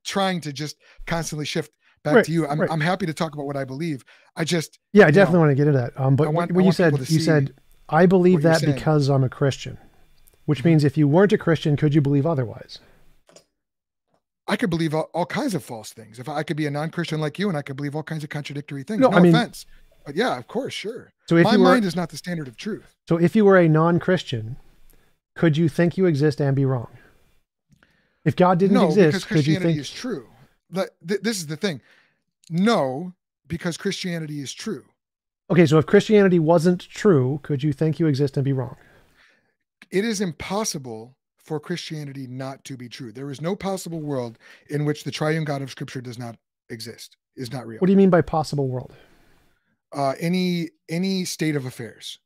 trying to just constantly shift back to you. I'm happy to talk about what I believe. I definitely want to get into that. But when you said, I believe that because I'm a Christian, which means if you weren't a Christian, could you believe otherwise? I could believe all kinds of false things. If I could be a non-Christian like you, and I could believe all kinds of contradictory things. No, I No mean, offense, but yeah, of course, sure. so if My you were, mind is not the standard of truth. so if you were a non-Christian, could you think you exist and be wrong? If God didn't No, because exist, could you Christianity think? is true. This is the thing. No, because Christianity is true. Okay, so if Christianity wasn't true, could you think you exist and be wrong? It is impossible for Christianity not to be true. There is no possible world in which the triune God of Scripture does not exist, is not real. What do you mean by possible world? Any state of affairs.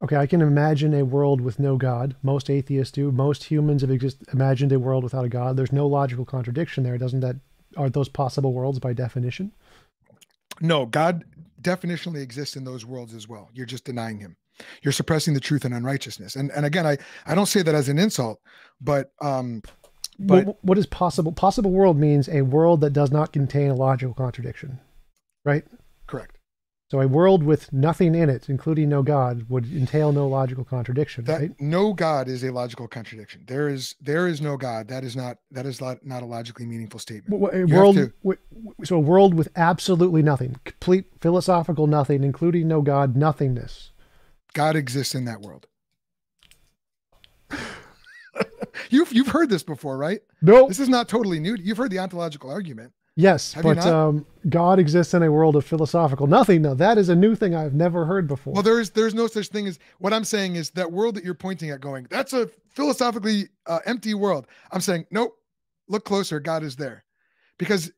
Okay, I can imagine a world with no God. Most atheists do. Most humans have imagined a world without a God. There's no logical contradiction there. Doesn't that, aren't those possible worlds by definition? No, God definitionally exists in those worlds as well. You're just denying him. You're suppressing the truth and unrighteousness. And again, I don't say that as an insult, but what is possible? Possible world means a world that does not contain a logical contradiction, right? correct. So a world with nothing in it, including no God, would entail no logical contradiction, That right? no God is a logical contradiction. There is no God. That is not a logically meaningful statement. A You world, have so a world with absolutely nothing, complete philosophical nothing, including no God, nothingness. God exists in that world. You've heard this before, right? No. This is not totally new. You've heard the ontological argument. Yes, Have you but not? God exists in a world of philosophical nothing. Now that is a new thing I've never heard before. Well, there's no such thing as, what I'm saying is that world that you're pointing at going, that's a philosophically empty world. I'm saying, nope, look closer. God is there. Because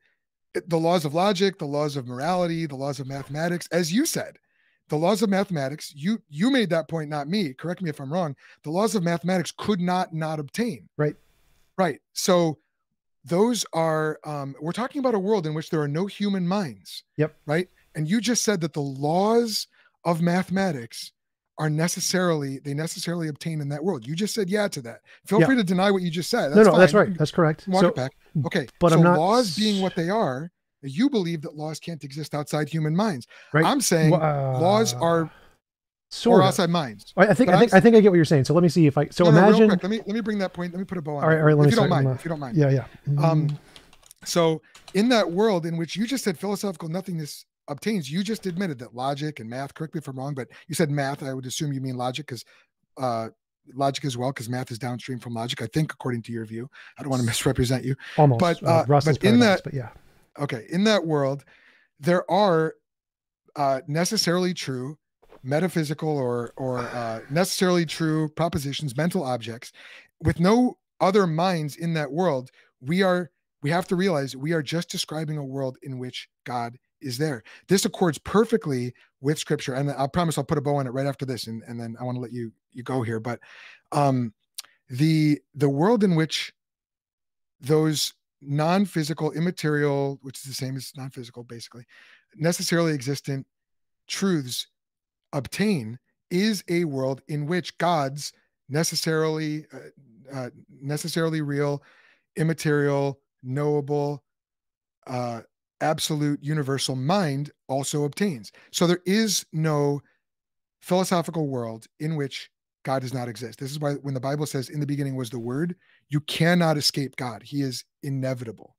the laws of logic, the laws of morality, the laws of mathematics, as you said, the laws of mathematics, you made that point, not me. Correct me if I'm wrong. The laws of mathematics could not obtain. Right. Right. So those are, we're talking about a world in which there are no human minds. Yep. Right. And you just said that the laws of mathematics are necessarily obtain in that world. You just said yeah to that. Feel free to deny what you just said. That's no, that's right. That's correct. Walk it back. Okay. But so I'm not laws being what they are, you believe that laws can't exist outside human minds. Right. I'm saying laws are or outside minds. I think I get what you're saying. So let me see if I imagine. Real quick, let me bring that point. Let me put a bow on. All right. If you don't mind. If you don't mind. Yeah. So in that world in which you just said philosophical nothingness obtains, you just admitted that logic and math. Correct me if I'm wrong, but you said math. I would assume you mean logic, because logic as well, because math is downstream from logic. I think, according to your view. I don't want to misrepresent you. Almost. But in that, but yeah. Okay, in that world, there are necessarily true metaphysical or necessarily true propositions, mental objects, with no other minds in that world. We have to realize we are just describing a world in which God is there. This accords perfectly with Scripture, and I promise I'll put a bow on it right after this, and then I want to let you go here. But the world in which those non-physical, immaterial, which is the same as non-physical, basically, necessarily existent truths obtain, is a world in which God's necessarily real, immaterial, knowable, absolute, universal mind also obtains. So there is no philosophical world in which God does not exist. This is why when the Bible says in the beginning was the Word, you cannot escape God. He is inevitable.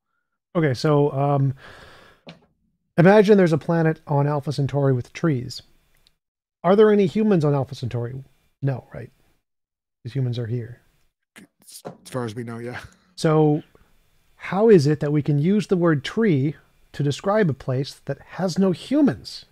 Okay, so imagine there's a planet on Alpha Centauri with trees. Are there any humans on Alpha Centauri? No, right? Because humans are here. As far as we know, yeah. So how is it that we can use the word tree to describe a place that has no humans?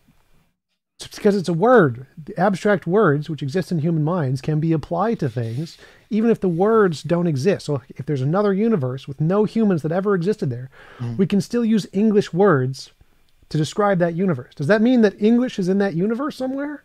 It's because it's a word. The abstract words, which exist in human minds, can be applied to things, even if the words don't exist. So if there's another universe with no humans that ever existed there, we can still use English words to describe that universe. Does that mean that English is in that universe somewhere?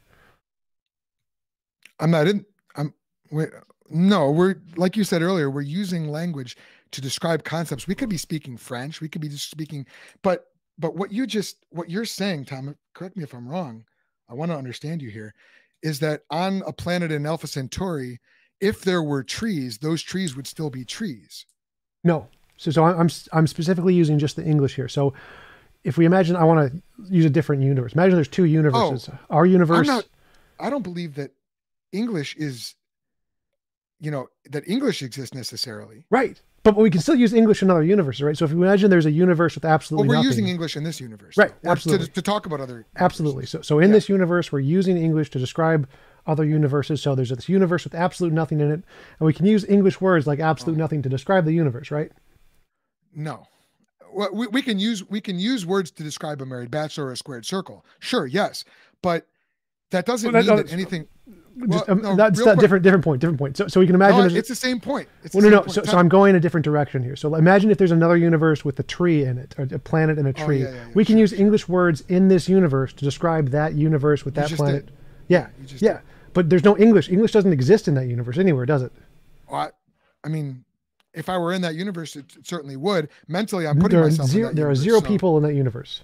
No, we're, like you said earlier, we're using language to describe concepts. We could be speaking French. We could be just speaking, but what you're saying, Tom, correct me if I'm wrong, I want to understand you here, is that on a planet in Alpha Centauri, if there were trees, those trees would still be trees. No. So I'm specifically using just the English here. So if we imagine, I want to use a different universe. Imagine there's two universes. Our universe. I don't believe that English is that English exists necessarily. Right. But we can still use English in other universes, right? So if you imagine there's a universe with Well, absolutely we're nothing. using English in this universe, Right. though, or Absolutely. to talk about other Absolutely. universes. So in Yeah. this universe, we're using English to describe other universes. So there's this universe with absolute nothing in it, and we can use English words like absolute Oh, nothing to describe the universe, right? no. Well, we can use words to describe a married bachelor or a squared circle. Sure, yes, but that Well, doesn't mean that anything. just Well, no, that's real a quick. different point. Different point. So we can imagine. No, it's the same point. It's the Well, no, same no. point. So I'm going a different direction here. So imagine if there's another universe with a tree in it, or a planet and a Oh, tree. yeah. We can Sure, use sure. English words in this universe to describe that universe with You that just planet. did. Yeah, You just yeah. did. But there's no English. English doesn't exist in that universe anywhere, does it? Well, I mean, if I were in that universe, it certainly would. Mentally, I'm putting myself in that There are universe. zero So, people in that universe.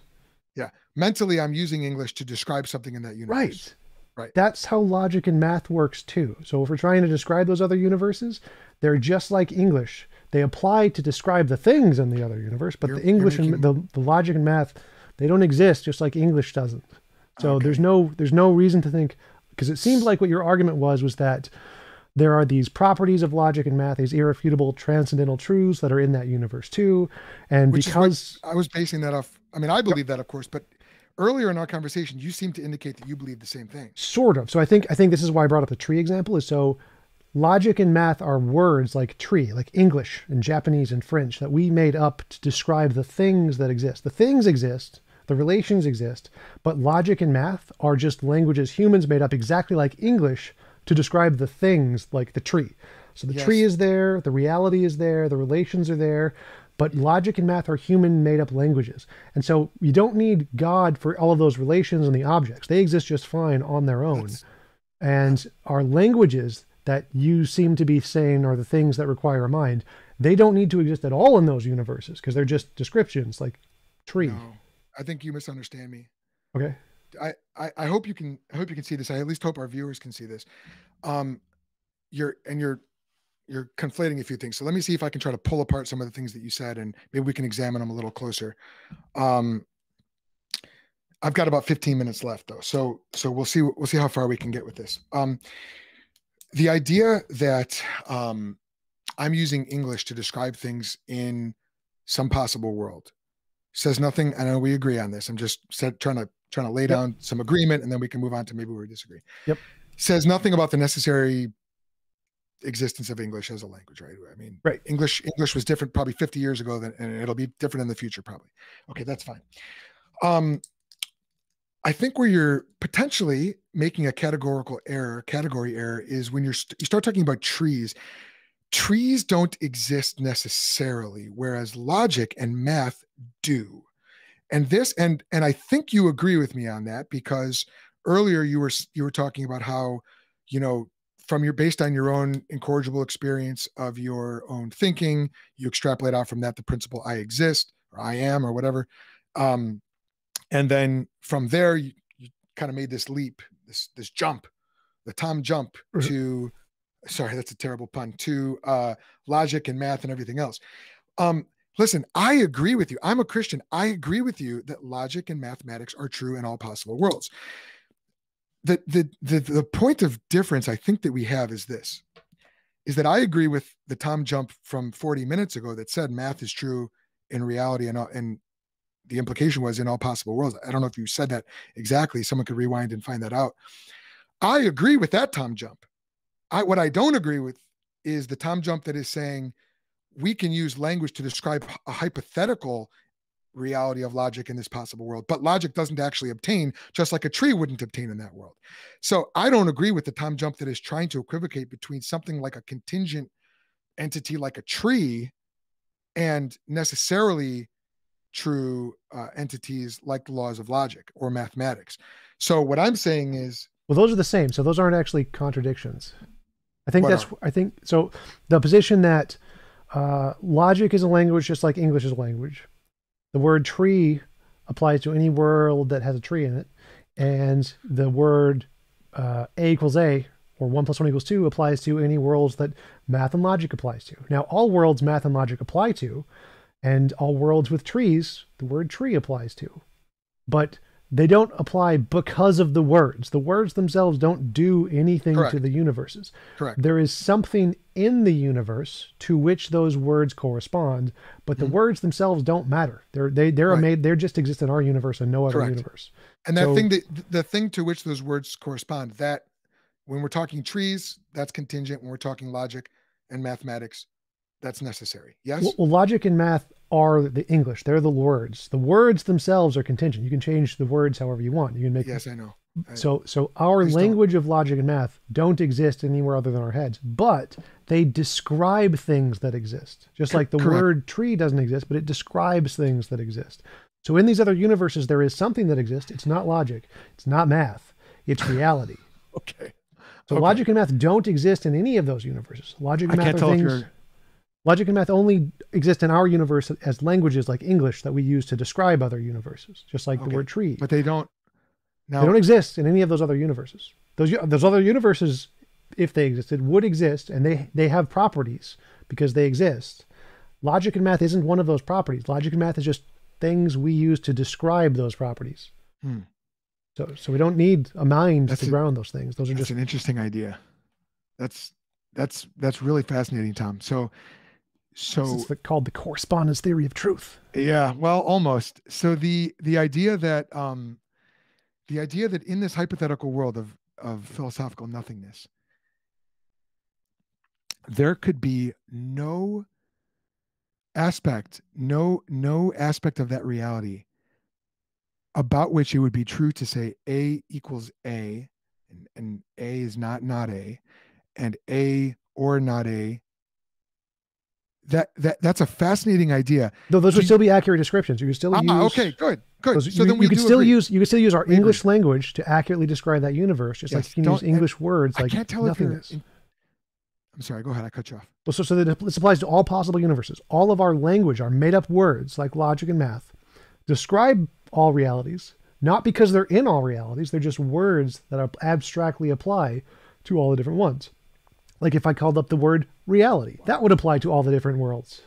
yeah, mentally, I'm using English to describe something in that universe. Right. Right. That's how logic and math works too. So if we're trying to describe those other universes, they're just like English. They apply to describe the things in the other universe, but the English and the logic and math, they don't exist just like English doesn't. So Okay. there's no reason to think, because it seemed like what your argument was that there are these properties of logic and math, these irrefutable transcendental truths that are in that universe too. And Which because is what I was basing that off. I mean, I believe that, of course, but earlier in our conversation, you seemed to indicate that you believe the same thing. sort of. So I think this is why I brought up the tree example, is so logic and math are words like tree, like English and Japanese and French that we made up to describe the things that exist. The things exist, the relations exist, but logic and math are just languages humans made up exactly like English to describe the things like the tree. So the tree Yes. is there, the reality is there, the relations are there, but logic and math are human made up languages. And so you don't need God for all of those relations and the objects. They exist just fine on their own. That's, And our languages that you seem to be saying are the things that require a mind, they don't need to exist at all in those universes because they're just descriptions like tree. no, I think you misunderstand me. Okay. I hope you can. I hope you can see this. I at least hope our viewers can see this. Um, you're conflating a few things. So let me see if I can try to pull apart some of the things that you said, and maybe we can examine them a little closer. Um, I've got about 15 minutes left, though, so we'll see how far we can get with this. The idea that I'm using English to describe things in some possible world says nothing. I know we agree on this. I'm just trying to lay down some agreement, and then we can move on to maybe where we disagree. Yep. Says nothing about the necessary existence of English as a language, right? I mean, Right. English was different probably 50 years ago, and it'll be different in the future probably. Okay, that's fine. I think where you're potentially making a categorical error, category error, is when you start talking about trees. Trees don't exist necessarily, whereas logic and math do. And I think you agree with me on that, because earlier you were talking about how, based on your own incorrigible experience of your own thinking, you extrapolate out from that the principle I exist or I am or whatever. And then from there, you kind of made this leap, this jump, the Tom jump to, sorry, that's a terrible pun, to logic and math and everything else. Listen, I agree with you. I'm a Christian. I agree with you that logic and mathematics are true in all possible worlds. The point of difference I think that we have is this, is that I agree with the Tom jump from 40 minutes ago that said math is true in reality, and the implication was in all possible worlds. I don't know if you said that exactly. Someone could rewind and find that out. I agree with that Tom jump. What I don't agree with is the Tom jump that is saying we can use language to describe a hypothetical reality of logic in this possible world, but logic doesn't actually obtain, just like a tree wouldn't obtain in that world. So I don't agree with the Tom jump that is trying to equivocate between something like a contingent entity like a tree and necessarily true entities like the laws of logic or mathematics. So what I'm saying is, well, those are the same. So those aren't actually contradictions. I think so. The position that logic is a language just like English is a language. The word tree applies to any world that has a tree in it. And the word A equals A, or 1 + 1 = 2, applies to any worlds that math and logic applies to. Now, all worlds math and logic apply to, and all worlds with trees, the word tree applies to. But They don't apply because of the words. The words themselves don't do anything to Correct. the universes. Correct. There is something in the universe to which those words correspond, but the Mhm. words themselves don't matter. They're Right. made. They just exist in our universe and no other Correct. universe. And that So thing that the thing to which those words correspond, that when we're talking trees, that's contingent. When we're talking logic and mathematics, that's necessary. Yes? well, logic and math are the English. They're the words. The words themselves are contingent. You can change the words however you want. You can make Yes, I know. so our Please don't. language of logic and math don't exist anywhere other than our heads, but they describe things that exist. Just like the Correct. word tree doesn't exist, but it describes things that exist. So in these other universes, there is something that exists. It's not logic. It's not math. It's reality. Okay. So Okay. logic and math don't exist in any of those universes. Logic I and math can't are tell if things. you're Logic and math only exist in our universe as languages like English that we use to describe other universes, just like the okay. word tree. But they don't They now. don't exist in any of those other universes. Those other universes, if they existed, would exist, and they have properties because they exist. Logic and math isn't one of those properties. Logic and math is just things we use to describe those properties. Hmm, So we don't need a mind That's to ground those things. Those are that's just an interesting idea. That's that's really fascinating, Tom. So called the correspondence theory of truth. yeah, well, almost. So the idea that in this hypothetical world of philosophical nothingness, there could be no aspect of that reality about which it would be true to say A equals A, and A is not A, and A or not A. That's a fascinating idea. Though those Do would you, still be accurate descriptions. You could still okay, use good. So then you we could do still agree. use our We agree. English language to accurately describe that universe, just like Yes. you can use English words I like can't tell if you're. nothingness. I'm sorry. Go ahead. I cut you off. Well, so that this applies to all possible universes. All of our language, our made-up words like logic and math, describe all realities, not because they're in all realities. They're just words that abstractly apply to all the different ones. Like if I called up the word reality, that would apply to all the different worlds.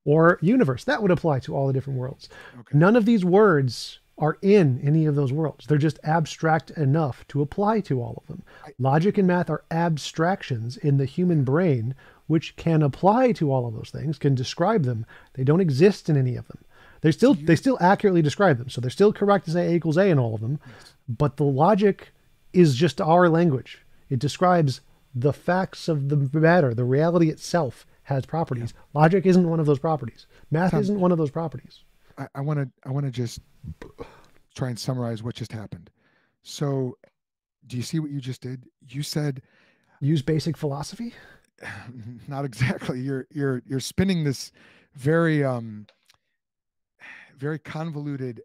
Or universe, that would apply to all the different worlds. Okay. None of these words are in any of those worlds. They're just abstract enough to apply to all of them. Logic and math are abstractions in the human brain, which can apply to all of those things, can describe them. They don't exist in any of them. They still accurately describe them. So they're still correct to say A equals A in all of them. Yes. But the logic is just our language. It describes the facts of the matter. The reality itself has properties. Yeah. Logic isn't one of those properties. Math isn't one of those properties. I want to just try and summarize what just happened. So, do you see what you just did? You said use basic philosophy. Not exactly. You're spinning this very very convoluted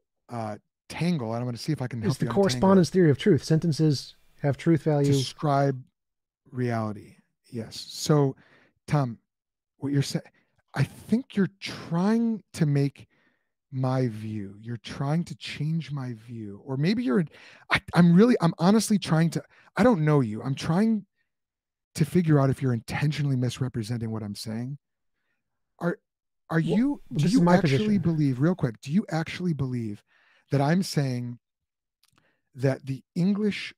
tangle. And I'm going to see if I can help you. It's the correspondence theory of truth. Sentences have truth value. Describe reality. Yes. So, Tom, what you're saying, I think you're trying to make my view. You're trying to change my view, or maybe I'm honestly trying to. I don't know you. I'm trying to figure out if you're intentionally misrepresenting what I'm saying. Do you actually believe, real quick, do you actually believe that I'm saying that the English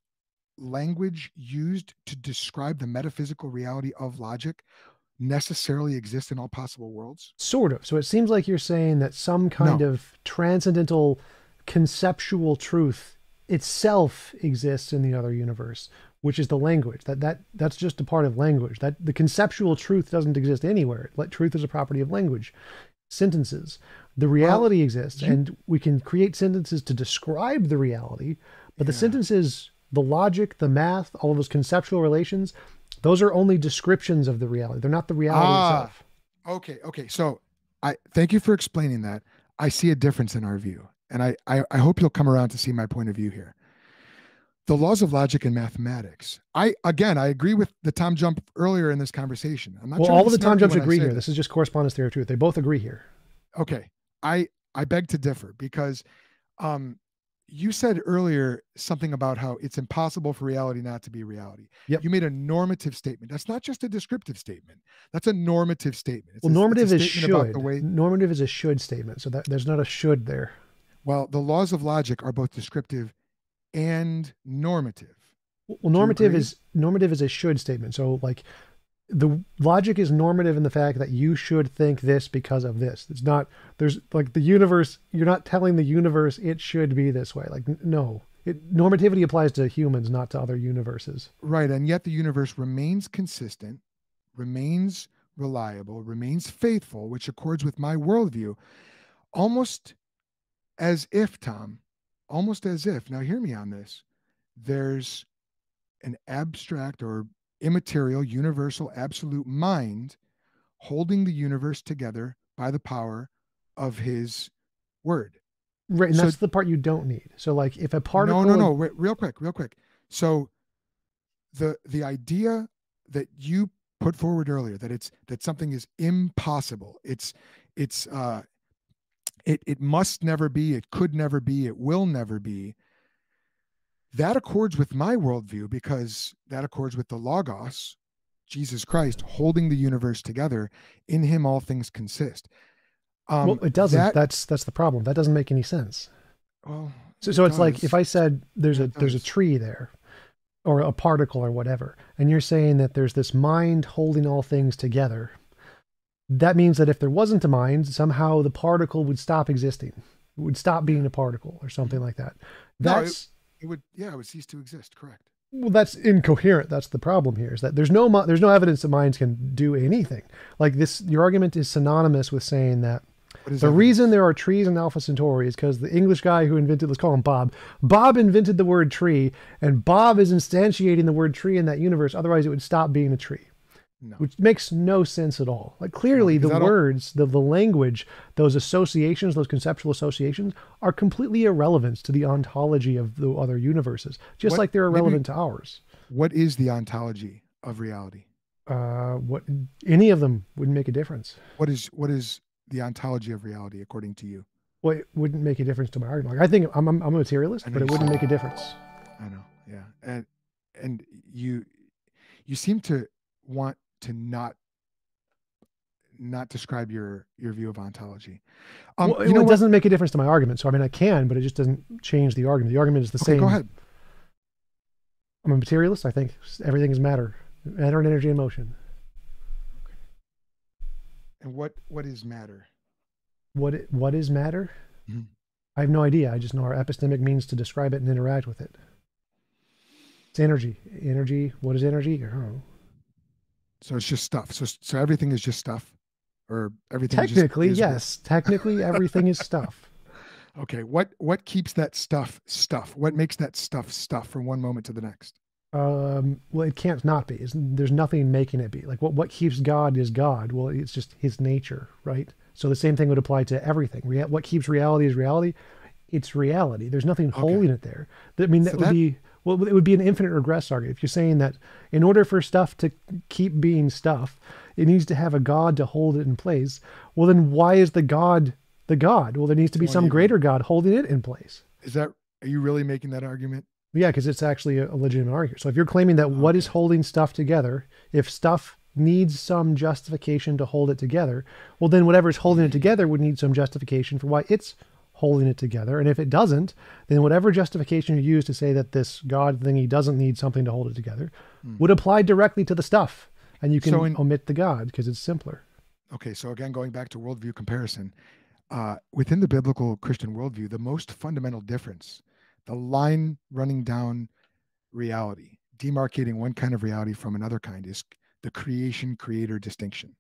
language used to describe the metaphysical reality of logic necessarily exists in all possible worlds? Sort of. So it seems like you're saying that some kind of transcendental conceptual truth itself exists in the other universe, which is the language. That's just a part of language. That the conceptual truth doesn't exist anywhere. Truth is a property of language. Sentences. The reality exists, and we can create sentences to describe the reality, but the sentences, the logic, the math, all of those conceptual relations, those are only descriptions of the reality. They're not the reality itself. Okay. So I thank you for explaining that. I see a difference in our view, and I hope you'll come around to see my point of view here. The laws of logic and mathematics. I agree with the TJump earlier in this conversation. I'm not all of the TJumps agree here. This is just correspondence theory of truth. They both agree here. Okay. I beg to differ because you said earlier something about how it's impossible for reality not to be reality. Yep. You made a normative statement. That's not just a descriptive statement. That's a normative statement. Normative is should. Normative is a should statement. So that there's not a should there. Well, the laws of logic are both descriptive and normative. Well, Do you agree? normative is a should statement. So like the logic is normative in the fact that you should think this because of this. It's not there's like the universe. You're not telling the universe it should be this way. Like no, normativity applies to humans, not to other universes. Right. And yet the universe remains consistent, remains reliable, remains faithful, which accords with my worldview, almost as if, Tom, almost as if, now hear me on this, there's an abstract or immaterial, universal, absolute mind holding the universe together by the power of his word. Right, and So, that's the part you don't need. So like if a no, no, particle, no, wait, real quick, real quick. So, the idea that you put forward earlier that something is impossible, it must never be, it could never be, it will never be, that accords with my worldview because that accords with the Logos, Jesus Christ, holding the universe together. In him, all things consist. well, it doesn't. That That's the problem. That doesn't make any sense. well, So it it's like if does. I said Yeah, it there's a does. tree there or a particle or whatever, and you're saying that there's this mind holding all things together. That means that if there wasn't a mind, somehow the particle would stop existing. It would stop being a particle or something like that. No, That's it would. Yeah, it would cease to exist. Correct. well, that's incoherent. That's the problem here. Is that there's no evidence that minds can do anything like this. Your argument is synonymous with saying that What is the reason evidence? there are trees in Alpha Centauri is because the English guy who invented, let's call him Bob. Bob invented the word tree, and Bob is instantiating the word tree in that universe. Otherwise, it would stop being a tree, No, which makes no sense at all. Like no, clearly, the because I don't. words, the language, those associations, those conceptual associations, are completely irrelevant to the ontology of the other universes, just What like they're maybe? irrelevant to ours. What is the ontology of reality? What any of them wouldn't make a difference. What is the ontology of reality according to you? Well, it wouldn't make a difference to my argument. Like, I think I'm a I materialist, know but you it said wouldn't make a that. difference. I know. Yeah. And you seem to want to not describe your view of ontology. Well, You know it what? doesn't make a difference to my argument. So I mean, I can, but it just doesn't change the argument. The argument is the Okay, go same. ahead. I'm a materialist. I think everything is matter, matter and energy and motion. Okay. And what is matter? What is matter? Mhm. I have no idea. I just know our epistemic means to describe it and interact with it. It's energy. Energy. What is energy? I don't know. So it's just stuff. So everything is just stuff, or everything just Technically, is what. yes. Technically, everything is stuff. Okay. What keeps that stuff stuff? What makes that stuff stuff from one moment to the next? Well, it can't not be. There's nothing making it be. Like what keeps God is God. Well, it's just His nature, right? So the same thing would apply to everything. What keeps reality is reality. It's reality. There's nothing Okay. holding it there. I mean, So that would that be well. It would be an infinite regress argument if you're saying that in order for stuff to keep being stuff, it needs to have a God to hold it in place. Well, then why is the God the God? Well, there needs to be don't some even greater God holding it in place. is that are you really making that argument? Yeah, because it's actually a legitimate argument. So if you're claiming that what is Okay. holding stuff together, if stuff needs some justification to hold it together, well, then whatever is holding it together would need some justification for why it's holding it together. And if it doesn't, then whatever justification you use to say that this God thingy doesn't need something to hold it together Hmm. would apply directly to the stuff. And you So can in omit the God because it's simpler. okay, so again going back to worldview comparison, within the biblical Christian worldview, the most fundamental difference, the line running down reality, demarcating one kind of reality from another kind, is the creation creator distinction.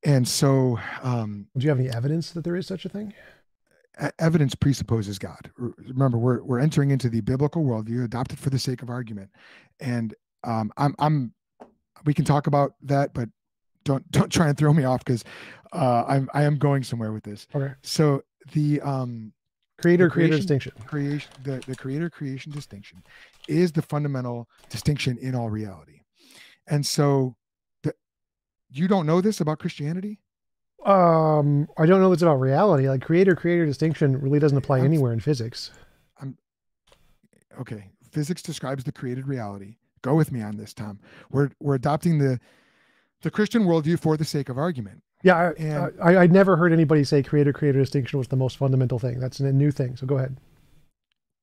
And so Do you have any evidence that there is such a thing? evidence presupposes God. Remember, we're entering into the biblical worldview adopted for the sake of argument, and I'm we can talk about that, but don't try and throw me off because I am going somewhere with this. Okay. So the Creator distinction. the creator creation distinction is the fundamental distinction in all reality. And so the, you don't know this about Christianity? I don't know what's about reality. Like creator distinction really doesn't apply I'm anywhere in physics. I'm okay. Physics describes the created reality. Go with me on this, Tom. We're adopting the Christian worldview for the sake of argument. Yeah, And I never heard anybody say creator-creator distinction was the most fundamental thing. That's a new thing. So go ahead.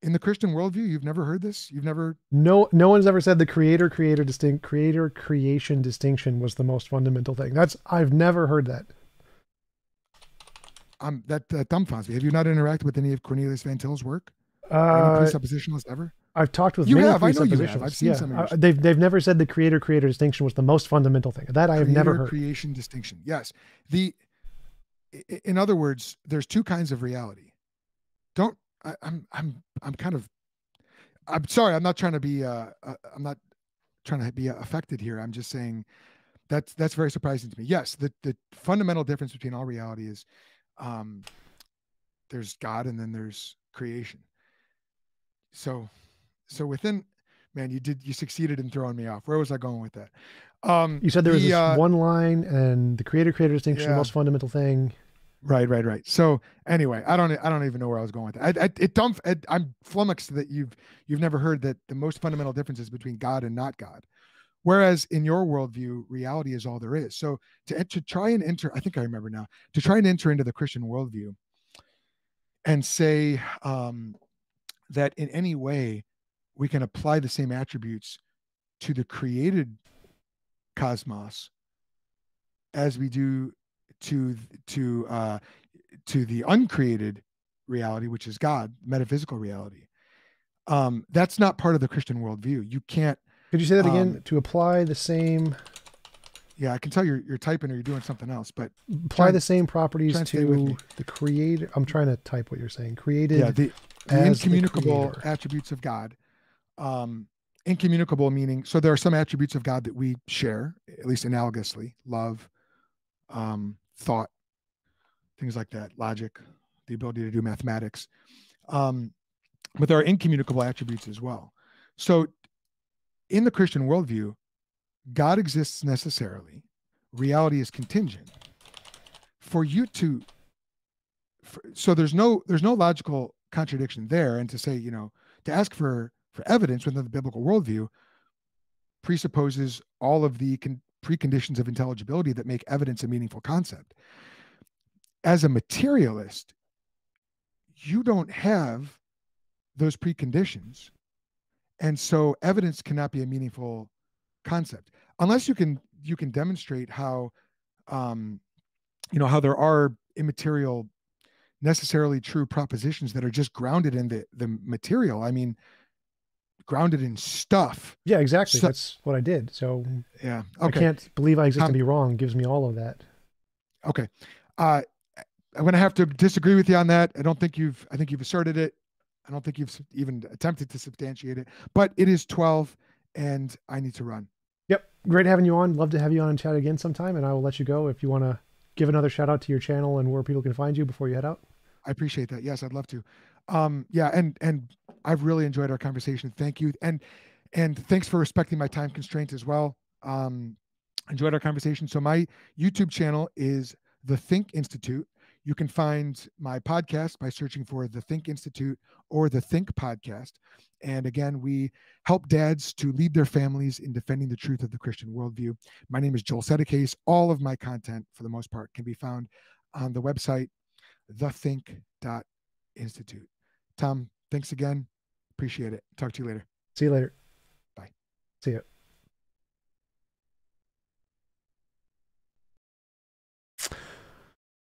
in the Christian worldview, you've never heard this? You've never No one's ever said the creator creation distinction was the most fundamental thing. That's I've never heard that. that dumbfounds me. Have you not interacted with any of Cornelius Van Til's work or any Uh, presuppositionalists ever? I've talked with You many have. I know you have. I've presuppositionalists. seen Yeah, some of your they've never said the creator-creator distinction was the most fundamental thing. That I have never creator heard. creation distinction. Yes. The in other words, there's two kinds of reality. Don't I'm kind of I'm sorry. I'm not trying to be I'm not trying to be affected here. I'm just saying that's very surprising to me. Yes, the fundamental difference between all reality is um, there's God and then there's creation. So within, man, you succeeded in throwing me off. Where was I going with that? You said there was The this one line, and the creator-creator distinction, the Yeah, most fundamental thing. right. So anyway, I don't even know where I was going with that. I'm flummoxed that you've never heard that the most fundamental differences between God and not God. Whereas in your worldview, reality is all there is. So to try and enter, I think I remember now, to try and enter into the Christian worldview and say that in any way we can apply the same attributes to the created cosmos as we do to to uh, to the uncreated reality, which is God, metaphysical reality. That's not part of the Christian worldview. You can't. Could you say that again? Um, To apply the same yeah, I can tell you're typing or you're doing something else, but apply the same try properties and stay with to me. the creator. I'm trying to type what you're saying. Yeah, Created the as the incommunicable creator. attributes of God. Um, Incommunicable meaning, so there are some attributes of God that we share, at least analogously: love, thought, things like that, logic, the ability to do mathematics. Um, but there are incommunicable attributes as well. So in the Christian worldview, God exists necessarily. Reality is contingent. For you to, so there's no logical contradiction there. And to say, to ask for evidence within the biblical worldview presupposes all of the preconditions of intelligibility that make evidence a meaningful concept. As a materialist, you don't have those preconditions, and so evidence cannot be a meaningful concept unless you can demonstrate how um, how there are immaterial necessarily true propositions that are just grounded in the material. I mean, grounded in stuff. Yeah, exactly. So That's what I did. So yeah, I okay. can't believe I exist and Um, be wrong. It gives me all of that. okay. Uh, I'm going to have to disagree with you on that. I think you've asserted it. I don't think you've even attempted to substantiate it, but it is 12 and I need to run. Yep. Great having you on. Love to have you on and chat again sometime. And I will let you go if you want to give another shout out to your channel and where people can find you before you head out. I appreciate that. Yes, I'd love to. Yeah. And I've really enjoyed our conversation. Thank you. And thanks for respecting my time constraint as well. Enjoyed our conversation. So my YouTube channel is The Think Institute. You can find my podcast by searching for The Think Institute or The Think Podcast. And again, we help dads to lead their families in defending the truth of the Christian worldview. My name is Joel Settecase. All of my content, for the most part, can be found on the website, thethink.institute. Tom, thanks again. Appreciate it. Talk to you later. See you later. Bye. See ya.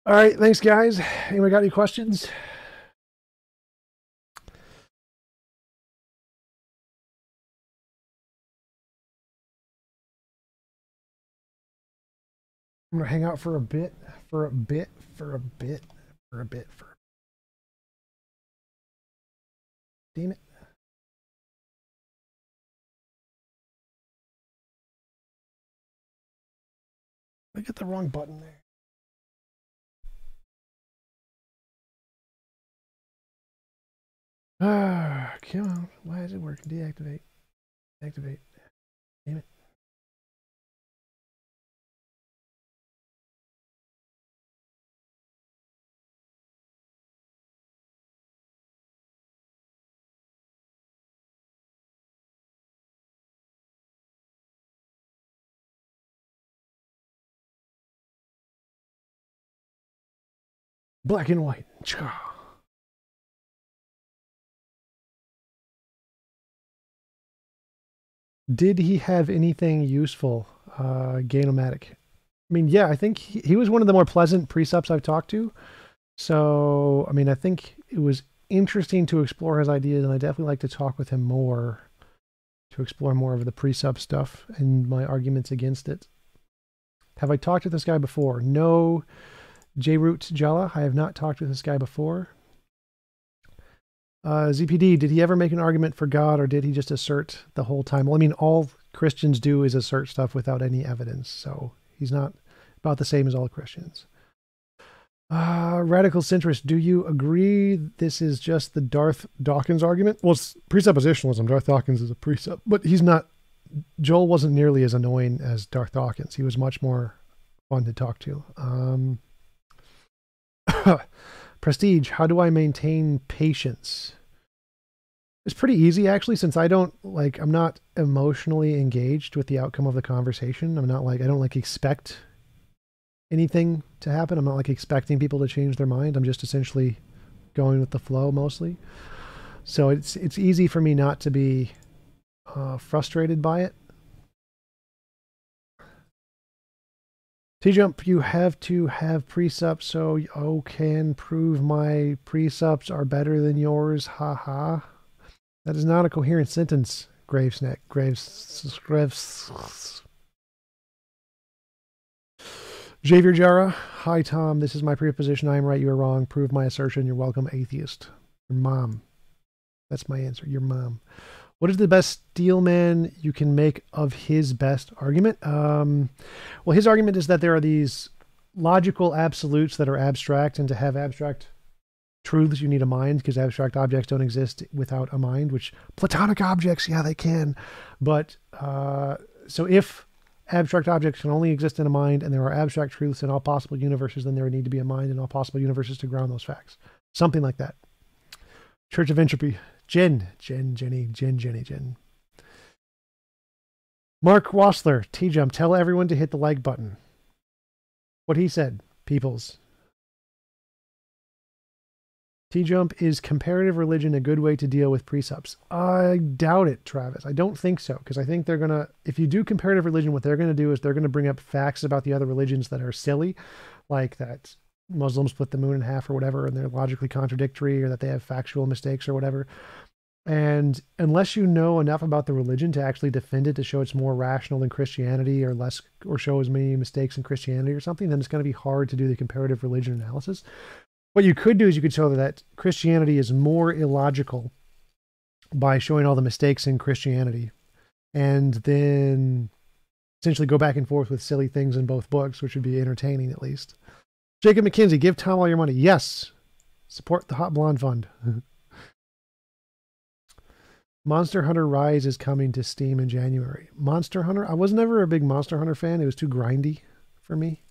All right. Thanks, guys. Anyone got any questions? I'm going to hang out for a bit, for a bit, for a bit, for a bit, for. Damn it. I get the wrong button there. Ah, come on. Why is it working? Deactivate. Activate. Damn it. Black and white. Did he have anything useful? Gainomatic. I mean, yeah, I think he was one of the more pleasant precepts I've talked to. So, I mean, I think it was interesting to explore his ideas, and I definitely like to talk with him more to explore more of the precept stuff and my arguments against it. Have I talked with this guy before? No, J-Root Jala. I have not talked with this guy before. ZPD, did he ever make an argument for God, or did he just assert the whole time? Well, I mean, all Christians do is assert stuff without any evidence, so he's not about the same as all Christians. Radical centrist, do you agree this is just the Darth Dawkins argument? Well, it's presuppositionalism. Darth Dawkins is a precept, but he's not. Joel wasn't nearly as annoying as Darth Dawkins. He was much more fun to talk to. Prestige, how do I maintain patience? It's pretty easy, actually, since I'm not emotionally engaged with the outcome of the conversation. I don't expect anything to happen. I'm not expecting people to change their mind. I'm just essentially going with the flow mostly. So it's easy for me not to be frustrated by it. TJump, you have to have precepts so can prove my precepts are better than yours. Haha. That is not a coherent sentence, Gravesneck. Javier Jara, hi Tom, this is my preposition. I am right, you are wrong. Prove my assertion. You're welcome, atheist. Your mom. That's my answer. Your mom. What is the best steelman you can make of his best argument? Well, his argument is that there are these logical absolutes that are abstract, and to have abstract truths, you need a mind, because abstract objects don't exist without a mind, which Platonic objects, yeah, they can. But so if abstract objects can only exist in a mind, and there are abstract truths in all possible universes, then there would need to be a mind in all possible universes to ground those facts. Something like that. Church of Entropy. Jenny. Mark Wassler, TJump, tell everyone to hit the like button. What he said, peoples. TJump, is comparative religion a good way to deal with precepts? I doubt it, Travis. I don't think so, because I think if you do comparative religion, what they're going to do is they're going to bring up facts about the other religions that are silly, like that Muslims split the moon in half or whatever, and they're logically contradictory, or that they have factual mistakes or whatever. And unless you know enough about the religion to actually defend it, to show it's more rational than Christianity, or show as many mistakes in Christianity or something, then it's going to be hard to do the comparative religion analysis. What you could do is you could show that Christianity is more illogical by showing all the mistakes in Christianity, and then essentially go back and forth with silly things in both books, which would be entertaining at least. Jacob McKenzie, give Tom all your money. Yes. Support the Hot Blonde Fund. Monster Hunter Rise is coming to Steam in January. Monster Hunter? I was never a big Monster Hunter fan. It was too grindy for me.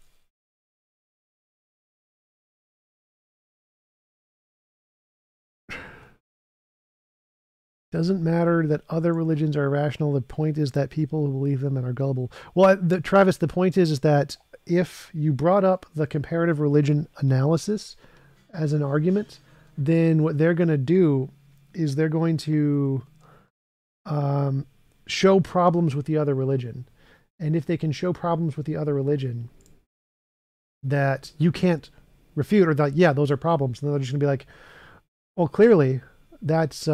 Doesn't matter that other religions are irrational. The point is that people who believe them and are gullible. Well, Travis, the point is that if you brought up the comparative religion analysis as an argument, then what they're going to do is they're going to show problems with the other religion. And if they can show problems with the other religion that you can't refute, or that, yeah, those are problems, and they're just going to be like, well, clearly that's,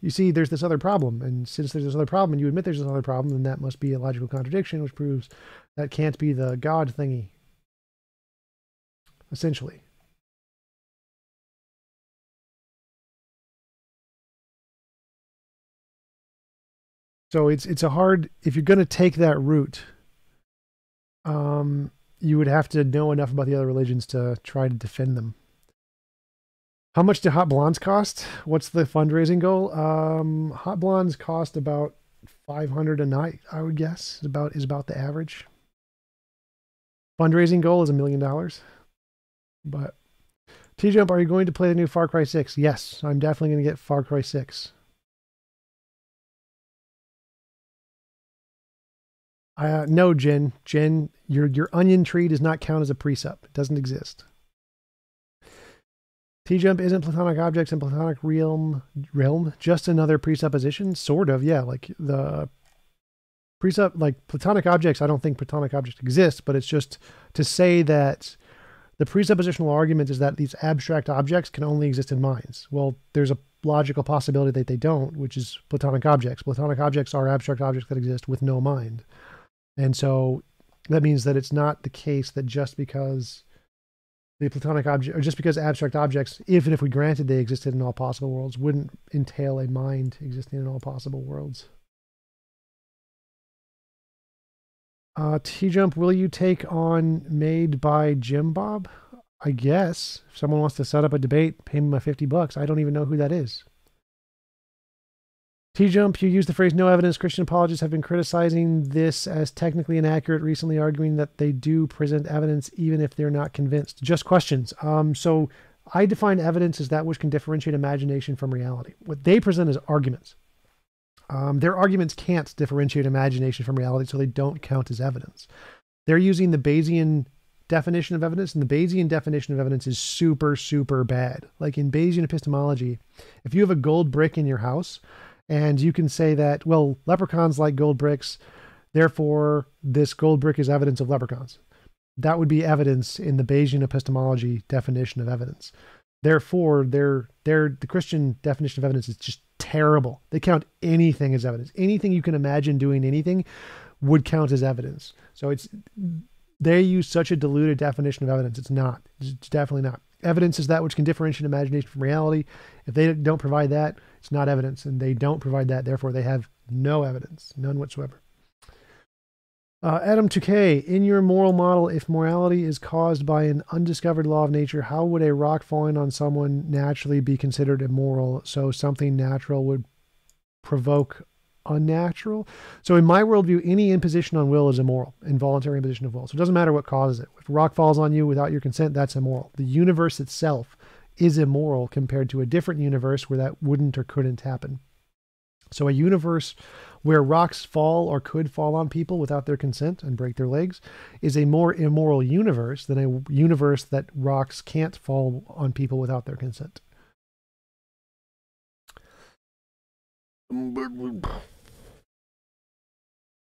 you see, there's this other problem. And since there's this other problem, and you admit there's this other problem, then that must be a logical contradiction, which proves that can't be the God thingy, essentially. So it's a hard, if you're going to take that route, you would have to know enough about the other religions to try to defend them. How much do Hot Blondes cost? What's the fundraising goal? Hot Blondes cost about $500 a night, I would guess, is about the average. Fundraising goal is $1 million. But TJump, are you going to play the new Far Cry 6? Yes, I'm definitely going to get Far Cry 6. No, Jen, your onion tree does not count as a precept. It doesn't exist. TJump isn't platonic objects in platonic realm just another presupposition? Sort of, yeah. Like the like platonic objects, I don't think platonic objects exist, but it's just to say that the presuppositional argument is that these abstract objects can only exist in minds. Well, there's a logical possibility that they don't, which is platonic objects. Platonic objects are abstract objects that exist with no mind. And so that means that it's not the case that just because the platonic object, or just because abstract objects, even if we granted they existed in all possible worlds, wouldn't entail a mind existing in all possible worlds. TJump, will you take on Made by Jim Bob? I guess. If someone wants to set up a debate, pay me my $50. I don't even know who that is. TJump, you used the phrase no evidence. Christian apologists have been criticizing this as technically inaccurate, recently arguing that they do present evidence even if they're not convinced. Just questions. So I define evidence as that which can differentiate imagination from reality. What they present is arguments. Their arguments can't differentiate imagination from reality, so they don't count as evidence. They're using the Bayesian definition of evidence, and the Bayesian definition of evidence is super, super bad. Like in Bayesian epistemology, if you have a gold brick in your house, and you can say that, well, leprechauns like gold bricks, therefore this gold brick is evidence of leprechauns. That would be evidence in the Bayesian epistemology definition of evidence. Therefore, the Christian definition of evidence is just terrible. They count anything as evidence. Anything you can imagine doing anything would count as evidence. So they use such a diluted definition of evidence. It's not. It's definitely not. Evidence is that which can differentiate imagination from reality. If they don't provide that, it's not evidence, and they don't provide that. Therefore, they have no evidence, none whatsoever. Adam 2K, in your moral model, if morality is caused by an undiscovered law of nature, how would a rock falling on someone naturally be considered immoral? So something natural would provoke unnatural. So in my worldview, any imposition on will is immoral, involuntary imposition of will. So it doesn't matter what causes it. If a rock falls on you without your consent, that's immoral. The universe itself is immoral compared to a different universe where that wouldn't or couldn't happen. So a universe where rocks fall or could fall on people without their consent and break their legs is a more immoral universe than a universe that rocks can't fall on people without their consent.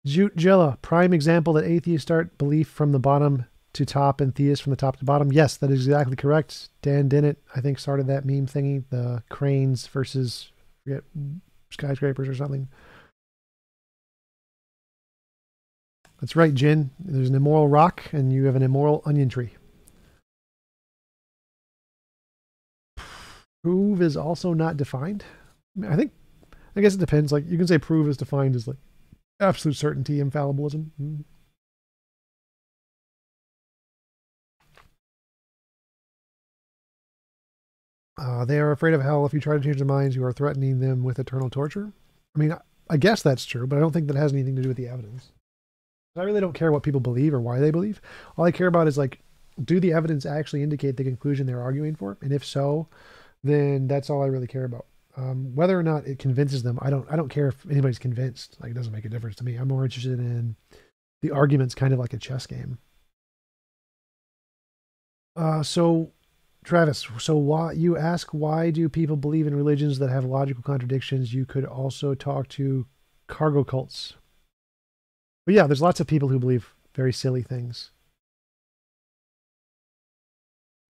Jilla, prime example that atheists start belief from the bottom to top and theists from the top to bottom. Yes, that is exactly correct. Dan Dennett, I think, started that meme thingy, the cranes versus, I forget, skyscrapers or something. That's right, Jin. There's an immoral rock and you have an immoral onion tree. Prove is also not defined. I guess it depends. Like you can say prove is defined as like absolute certainty, infallibilism. They are afraid of hell. If you try to change their minds, you are threatening them with eternal torture. I mean, I guess that's true, but I don't think that has anything to do with the evidence. I really don't care what people believe or why they believe. All I care about is like, do the evidence actually indicate the conclusion they're arguing for? And if so, then that's all I really care about. Whether or not it convinces them, I don't care if anybody's convinced. Like, it doesn't make a difference to me. I'm more interested in the arguments, kind of like a chess game. So Travis, so why you ask, why do people believe in religions that have logical contradictions? You could also talk to cargo cults. But yeah, there's lots of people who believe very silly things.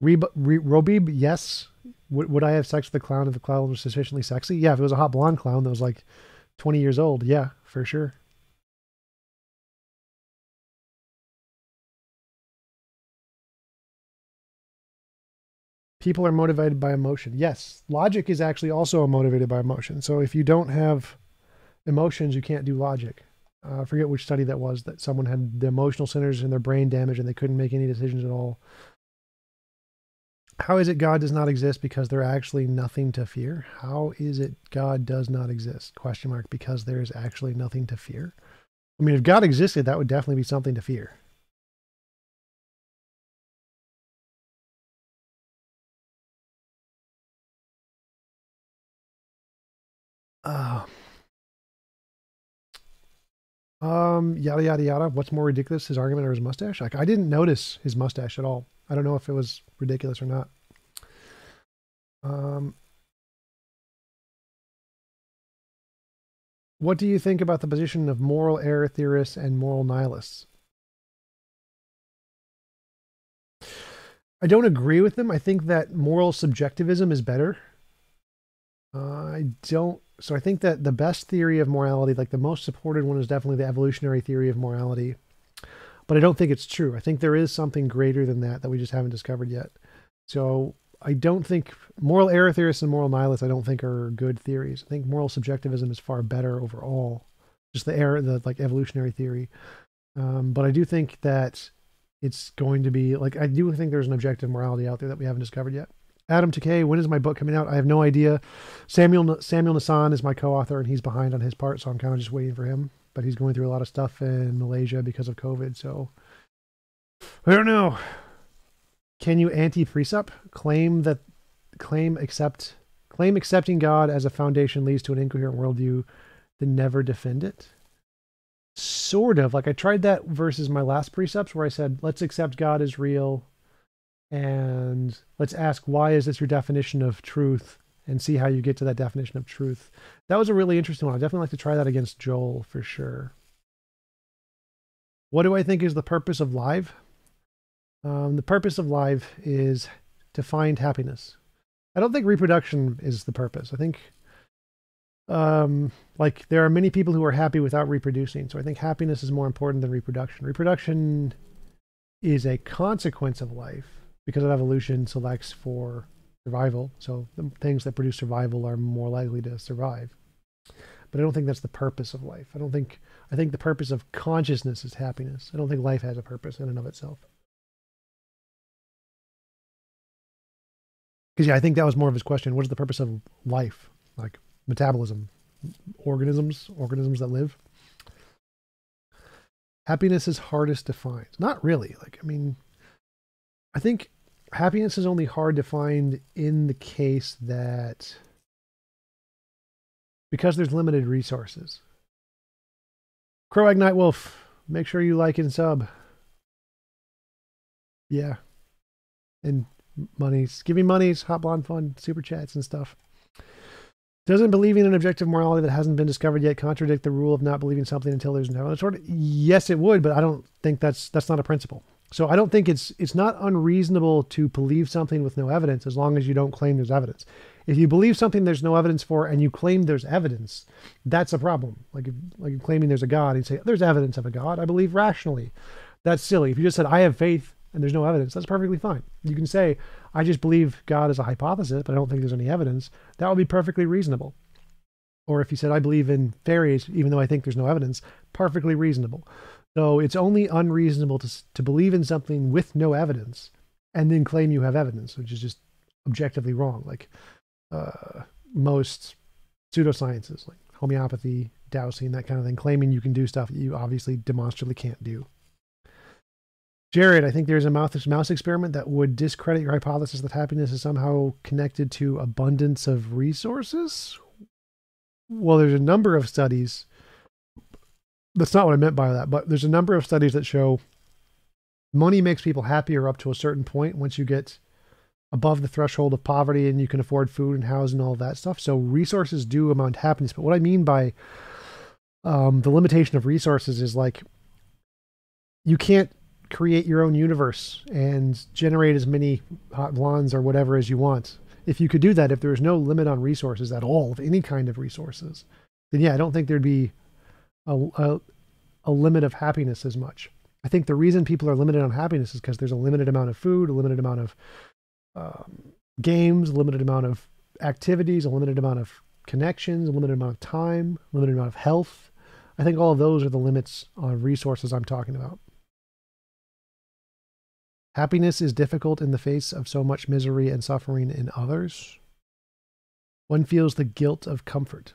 Robib, yes. Would I have sex with a clown if the clown was sufficiently sexy? Yeah, if it was a hot blonde clown that was like 20 years old, yeah, for sure. People are motivated by emotion. Yes, logic is actually also motivated by emotion. So if you don't have emotions, you can't do logic. I forget which study that was, that someone had the emotional centers in their brain damaged and they couldn't make any decisions at all. How is it God does not exist? Because there's actually nothing to fear. How is it God does not exist? Question mark. Because there is actually nothing to fear. I mean, if God existed, that would definitely be something to fear. Yada yada yada. What's more ridiculous, his argument or his mustache? Like, I didn't notice his mustache at all. I don't know if it was ridiculous or not. Um, what do you think about the position of moral error theorists and moral nihilists? I don't agree with them. I think that moral subjectivism is better. I don't. So I think that the best theory of morality, like the most supported one, is definitely the evolutionary theory of morality. But I don't think it's true. I think there is something greater than that that we just haven't discovered yet. So I don't think moral error theorists and moral nihilists, I don't think are good theories. I think moral subjectivism is far better overall. Just the like evolutionary theory. But I do think that it's going to be like, I do think there's an objective morality out there that we haven't discovered yet. Adam Takei, when is my book coming out? I have no idea. Samuel Nassan is my co-author, and he's behind on his part, so I'm kind of just waiting for him. But he's going through a lot of stuff in Malaysia because of COVID, so I don't know. Can you anti-precept claim accepting God as a foundation leads to an incoherent worldview, then never defend it? Sort of. Like I tried that versus my last precepts where I said, let's accept God as real and let's ask, why is this your definition of truth? And see how you get to that definition of truth. That was a really interesting one. I'd definitely like to try that against Joel for sure. What do I think is the purpose of life? The purpose of life is to find happiness. I don't think reproduction is the purpose. I think like there are many people who are happy without reproducing. So I think happiness is more important than reproduction. Reproduction is a consequence of life because of evolution selects for survival. So the things that produce survival are more likely to survive. But I don't think that's the purpose of life. I think the purpose of consciousness is happiness. I don't think life has a purpose in and of itself. Because yeah, I think that was more of his question. What is the purpose of life? Like metabolism, organisms that live. Happiness is hardest to find. Not really. Like, I mean, I think happiness is only hard to find in the case that because there's limited resources. Crow Night Wolf, make sure you like and sub. Yeah. And monies. Give me monies, Hot Blonde Fun, super chats and stuff. Doesn't believing in objective morality that hasn't been discovered yet contradict the rule of not believing something until there's no evidence? Yes, it would, but I don't think that's not a principle. So I don't think it's not unreasonable to believe something with no evidence as long as you don't claim there's evidence. If you believe something there's no evidence for and you claim there's evidence, that's a problem. Like claiming there's a God and you say there's evidence of a God, I believe rationally. That's silly. If you just said I have faith and there's no evidence, that's perfectly fine. You can say I just believe God is a hypothesis, but I don't think there's any evidence. That would be perfectly reasonable. Or if you said I believe in fairies, even though I think there's no evidence, perfectly reasonable. So it's only unreasonable to believe in something with no evidence and then claim you have evidence, which is just objectively wrong. Like most pseudosciences, like homeopathy, dowsing, that kind of thing, claiming you can do stuff that you obviously demonstrably can't do. Jared, I think there's a mouse experiment that would discredit your hypothesis that happiness is somehow connected to abundance of resources. Well, there's a number of studies. That's not what I meant by that, but there's a number of studies that show money makes people happier up to a certain point once you get above the threshold of poverty and you can afford food and housing and all that stuff. So resources do amount to happiness. But what I mean by the limitation of resources is like you can't create your own universe and generate as many hot blondes or whatever as you want. If you could do that, if there was no limit on resources at all, of any kind of resources, then yeah, I don't think there'd be a limit of happiness as much. I think the reason people are limited on happiness is because there's a limited amount of food, a limited amount of games, a limited amount of activities, a limited amount of connections, a limited amount of time, a limited amount of health. I think all of those are the limits on resources I'm talking about. Happiness is difficult in the face of so much misery and suffering in others. One feels the guilt of comfort.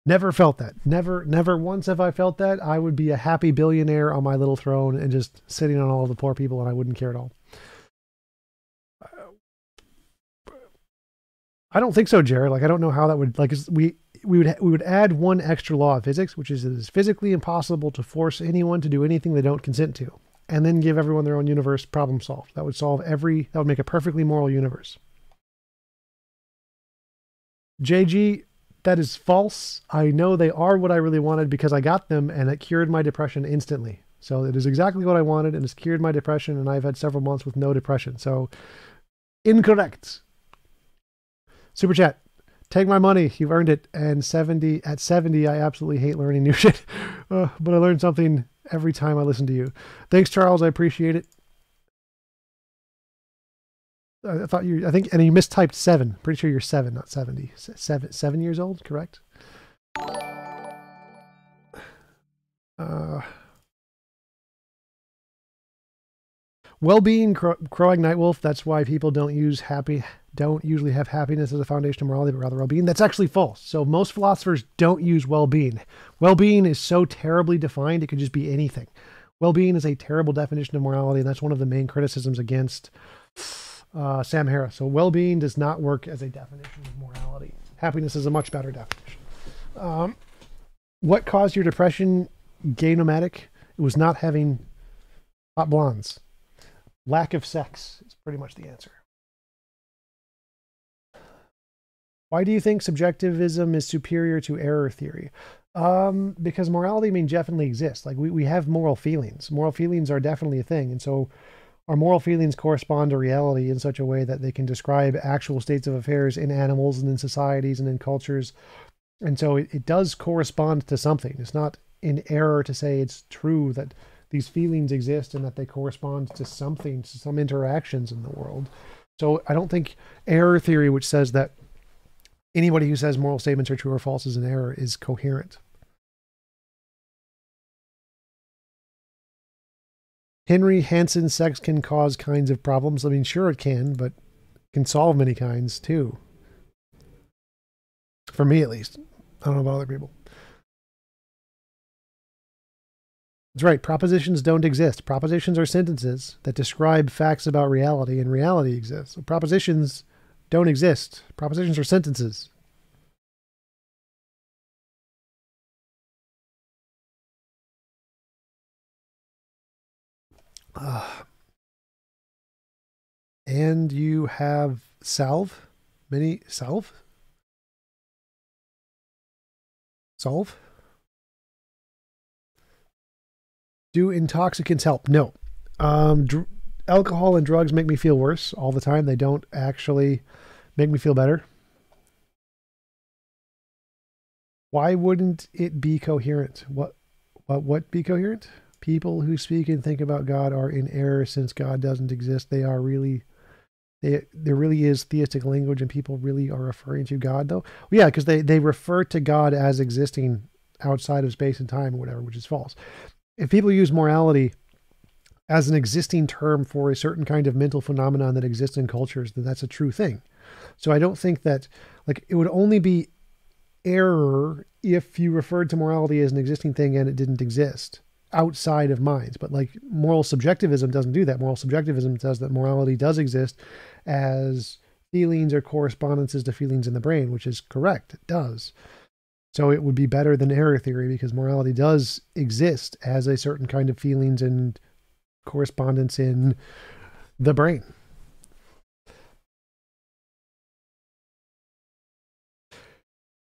Never felt that. Never once have I felt that. I would be a happy billionaire on my little throne and just sitting on all of the poor people and I wouldn't care at all. I don't think so, Jared. Like, I don't know how that would, like, we would add one extra law of physics, which is it is physically impossible to force anyone to do anything they don't consent to, and then give everyone their own universe, problem solved. That would make a perfectly moral universe. JG, that is false. I know they are what I really wanted because I got them and it cured my depression instantly. So it is exactly what I wanted and it's cured my depression, and I've had several months with no depression. So incorrect. Super chat. Take my money. You've earned it. And 70 at 70, I absolutely hate learning new shit. But I learn something every time I listen to you. Thanks, Charles. I appreciate it. I thought I think, and you mistyped 7. Pretty sure you're 7, not 70. 7 years old, correct? Well-being, crowing nightwolf. That's why people don't usually have happiness as a foundation of morality, but rather well-being. That's actually false. So most philosophers don't use well-being. Well-being is so terribly defined, it could just be anything. Well-being is a terrible definition of morality, and that's one of the main criticisms against Sam Harris. So well-being does not work as a definition of morality. Happiness is a much better definition. What caused your depression, Gay Nomadic? It was not having hot blondes. Lack of sex is pretty much the answer. Why do you think subjectivism is superior to error theory? Because morality definitely exists. Like we have moral feelings. Moral feelings are definitely a thing. And so our moral feelings correspond to reality in such a way that they can describe actual states of affairs in animals and in societies and in cultures. And so it does correspond to something. It's not in error to say it's true that these feelings exist and that they correspond to something, to some interactions in the world. So I don't think error theory, which says that anybody who says moral statements are true or false is an error, is coherent. Henry Hansen, sex can cause kinds of problems. I mean, sure it can, but it can solve many kinds too. For me, at least. I don't know about other people. That's right. Propositions don't exist. Propositions are sentences that describe facts about reality, and reality exists. So propositions don't exist. Propositions are sentences. And you have salve? Many salve? Solve? Do intoxicants help? No. Alcohol and drugs make me feel worse all the time. They don't actually make me feel better. Why wouldn't it be coherent? What be coherent? People who speak and think about God are in error since God doesn't exist. There really is theistic language and people really are referring to God though. Well, yeah, because they refer to God as existing outside of space and time or whatever, which is false. If people use morality as an existing term for a certain kind of mental phenomenon that exists in cultures, then that's a true thing. So I don't think that, like, it would only be error if you referred to morality as an existing thing and it didn't exist outside of minds. But like moral subjectivism doesn't do that. Moral subjectivism says that morality does exist as feelings or correspondences to feelings in the brain, which is correct. It does. So it would be better than error theory because morality does exist as a certain kind of feelings and correspondence in the brain.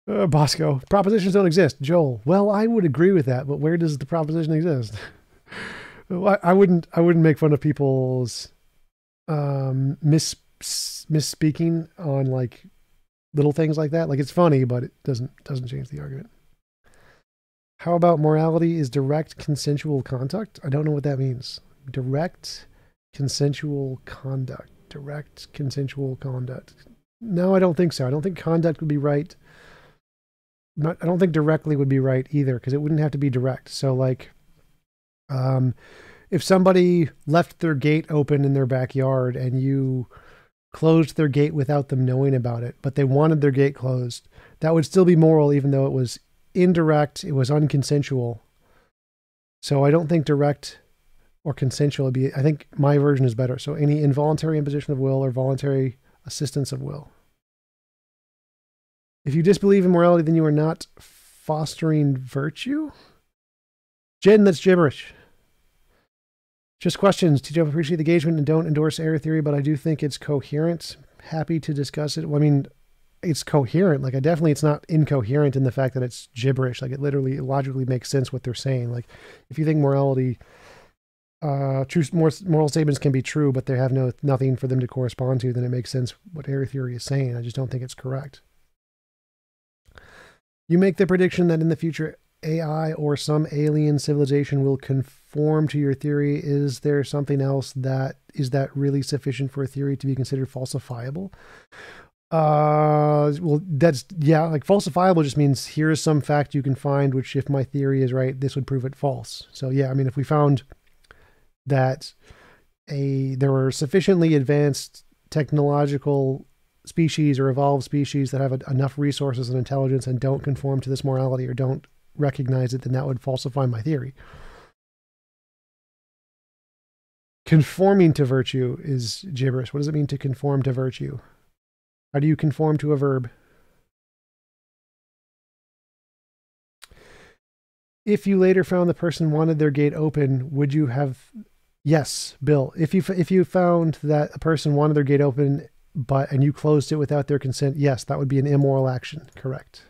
Bosco, propositions don't exist. Joel, well, I would agree with that, but where does the proposition exist? I wouldn't make fun of people's misspeaking on like little things like that. Like it's funny, but it doesn't change the argument. How about morality is direct consensual conduct? I don't know what that means. Direct consensual conduct. Direct consensual conduct. No, I don't think so. I don't think conduct would be right. I don't think directly would be right either because it wouldn't have to be direct. So like, if somebody left their gate open in their backyard and you closed their gate without them knowing about it, but they wanted their gate closed, that would still be moral even though it was indirect, it was unconsensual. So I don't think direct or consensual would be, I think my version is better. So any involuntary imposition of will or voluntary assistance of will. If you disbelieve in morality, then you are not fostering virtue? Jen, that's gibberish. Just questions. TJump, appreciate the engagement and don't endorse error theory, but I do think it's coherent. Happy to discuss it. Well, I mean, it's coherent. Like, it's not incoherent in the fact that it's gibberish. Like, it literally logically makes sense what they're saying. Like, if you think morality, moral statements can be true, but they have nothing for them to correspond to, then it makes sense what error theory is saying. I just don't think it's correct. You make the prediction that in the future, AI or some alien civilization will conform to your theory. Is there something else that really sufficient for a theory to be considered falsifiable? Well, like falsifiable just means here's some fact you can find, which if my theory is right, this would prove it false. So yeah, I mean, if we found that there were sufficiently advanced technological species or evolved species that have enough resources and intelligence and don't conform to this morality or don't recognize it, then that would falsify my theory. Conforming to virtue is gibberish. What does it mean to conform to virtue? How do you conform to a verb? If you later found the person wanted their gate open, would you have... Yes, Bill. If you found that a person wanted their gate open, and you closed it without their consent, yes, that would be an immoral action. Correct.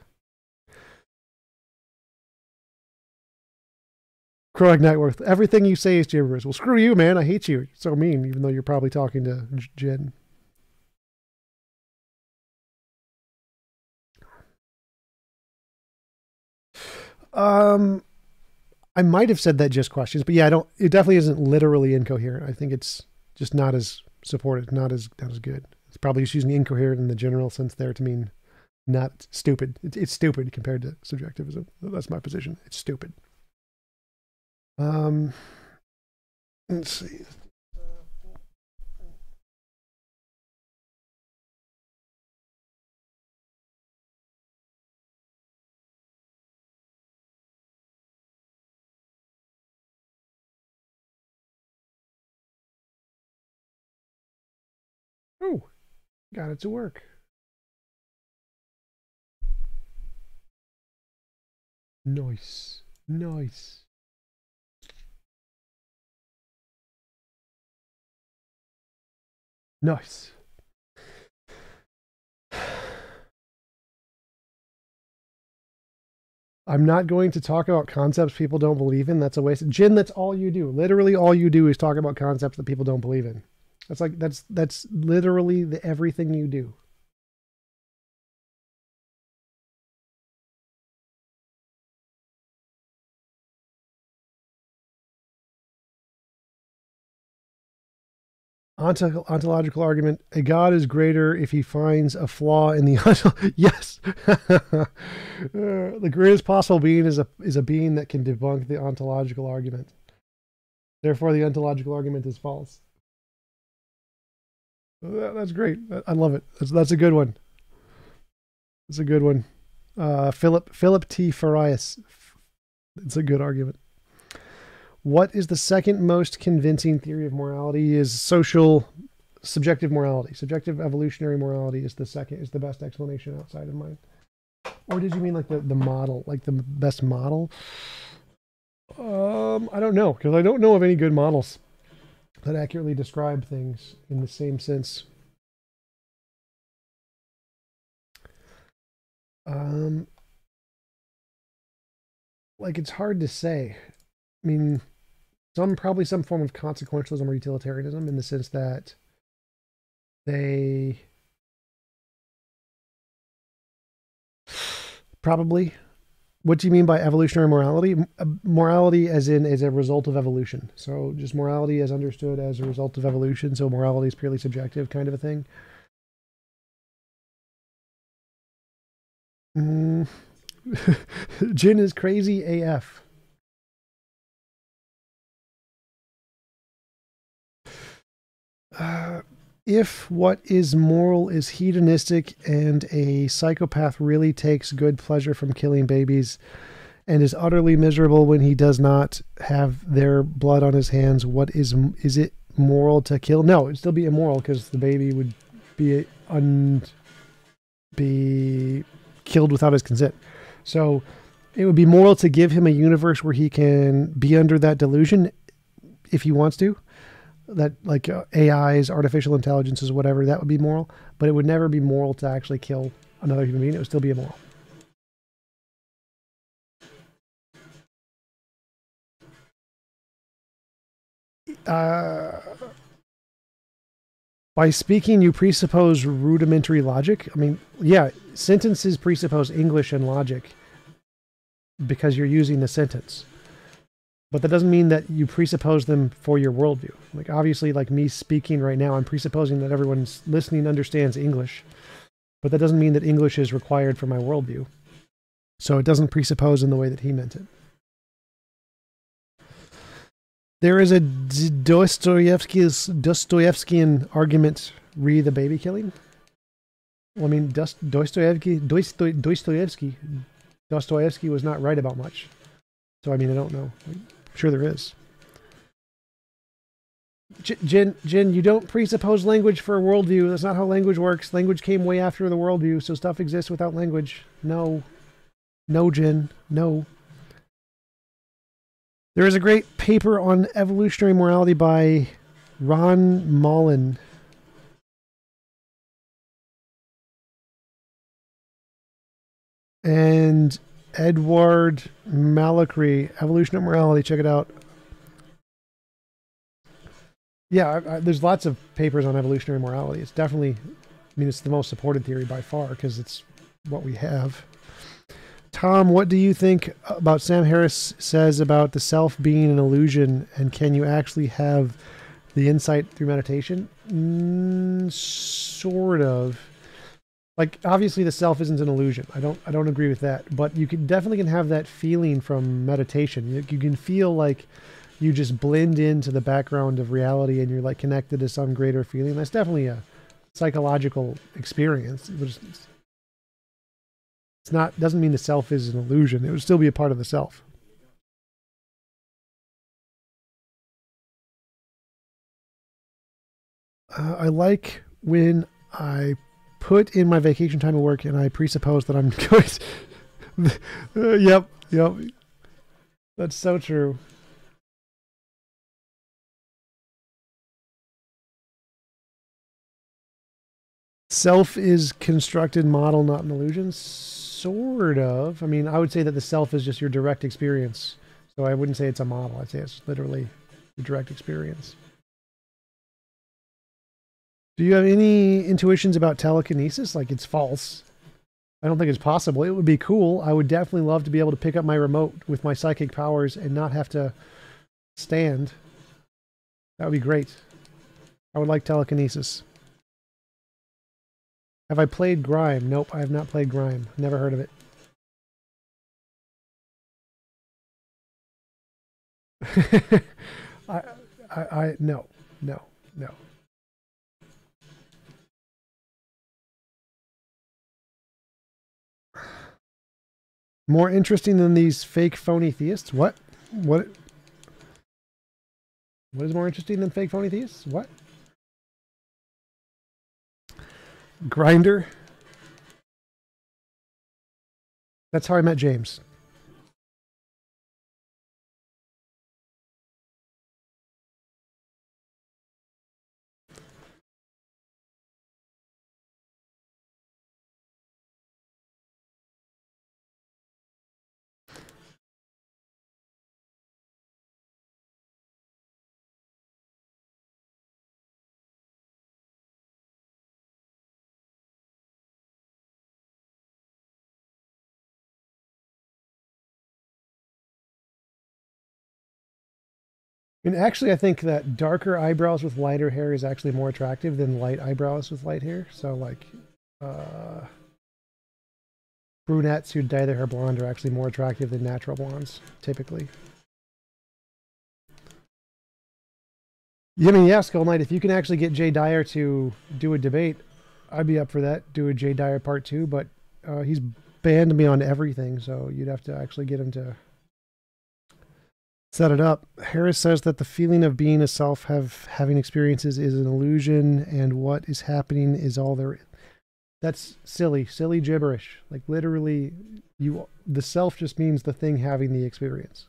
Croag Networth. Everything you say is gibberish. Well, screw you, man. I hate you. You're so mean, even though you're probably talking to Jen. I might have said that just questions, but yeah, it definitely isn't literally incoherent. I think it's just not as supported, not as good. It's probably just using incoherent in the general sense there to mean not stupid. It's stupid compared to subjectivism. That's my position. It's stupid. Let's see. Oh, got it to work. Nice. Nice. Nice. I'm not going to talk about concepts people don't believe in. That's a waste. Jin, that's all you do. Literally all you do is talk about concepts that people don't believe in. That's literally everything you do. Ontological argument: a god is greater if he finds a flaw in the yes. The greatest possible being is a being that can debunk the ontological argument. Therefore, the ontological argument is false. That's great. I love it. That's a good one. That's a good one. Philip T. Farias. It's a good argument. What is the second most convincing theory of morality? Is subjective morality. Subjective evolutionary morality is the best explanation outside of mine. Or did you mean like the model, like the best model? I don't know, because I don't know of any good models that accurately describe things in the same sense. Like, it's hard to say. I mean, probably some form of consequentialism or utilitarianism, in the sense that they probably... What do you mean by evolutionary morality? Morality as a result of evolution. So just morality as understood as a result of evolution. So morality is purely subjective, kind of a thing. Jin is crazy AF. If what is moral is hedonistic and a psychopath really takes good pleasure from killing babies and is utterly miserable when he does not have their blood on his hands, is it moral to kill? No, it'd still be immoral, because the baby would be killed without his consent. So it would be moral to give him a universe where he can be under that delusion if he wants to. That, like, AIs, artificial intelligences, whatever, that would be moral. But it would never be moral to actually kill another human being, it would still be immoral. Uh, by speaking, you presuppose rudimentary logic. I mean, yeah, sentences presuppose English and logic because you're using the sentence. But that doesn't mean that you presuppose them for your worldview. Like, obviously, like me speaking right now, I'm presupposing that everyone's listening understands English. But that doesn't mean that English is required for my worldview. So it doesn't presuppose in the way that he meant it. There is a Dostoevskian argument, re the baby killing. Well, I mean, Dostoevsky was not right about much. So, I mean, I don't know. I'm sure there is. Jin, you don't presuppose language for a worldview. That's not how language works. Language came way after the worldview, so stuff exists without language. No. No, Jin. No. There is a great paper on evolutionary morality by Ron Mullen. And Edward Malacry, Evolutionary Morality. Check it out. Yeah, there's lots of papers on evolutionary morality. It's definitely, I mean, it's the most supported theory by far because it's what we have. Tom, what do you think about Sam Harris says about the self being an illusion, and can you actually have the insight through meditation? Sort of. Like, obviously the self isn't an illusion. I don't agree with that, but you definitely can have that feeling from meditation. You can feel like you just blend into the background of reality and you're like connected to some greater feeling. That's definitely a psychological experience. It's not, doesn't mean the self is an illusion. It would still be a part of the self. I like when I put in my vacation time at work and I presuppose that I'm going yep. That's so true. Self is constructed model, not an illusion. Sort of. I mean, I would say that the self is just your direct experience. So I wouldn't say it's a model. I'd say it's literally your direct experience. Do you have any intuitions about telekinesis? Like, it's false. I don't think it's possible. It would be cool. I would definitely love to be able to pick up my remote with my psychic powers and not have to stand. That would be great. I would like telekinesis. Have I played Grime? Nope, I have not played Grime. Never heard of it. No. More interesting than these fake phony theists? What? What is more interesting than fake phony theists? What? Grinder? That's how I met James. And actually, I think that darker eyebrows with lighter hair is actually more attractive than light eyebrows with light hair. So, like, brunettes who dye their hair blonde are actually more attractive than natural blondes, typically. I mean, yeah, Skull Knight, if you can actually get Jay Dyer to do a debate, I'd be up for that. Do a Jay Dyer part 2, but he's banned me on everything, so you'd have to actually get him to set it up. Harris says that the feeling of being a self, having experiences, is an illusion, and what is happening is all there. That's silly gibberish. Like, literally, the self just means the thing having the experience.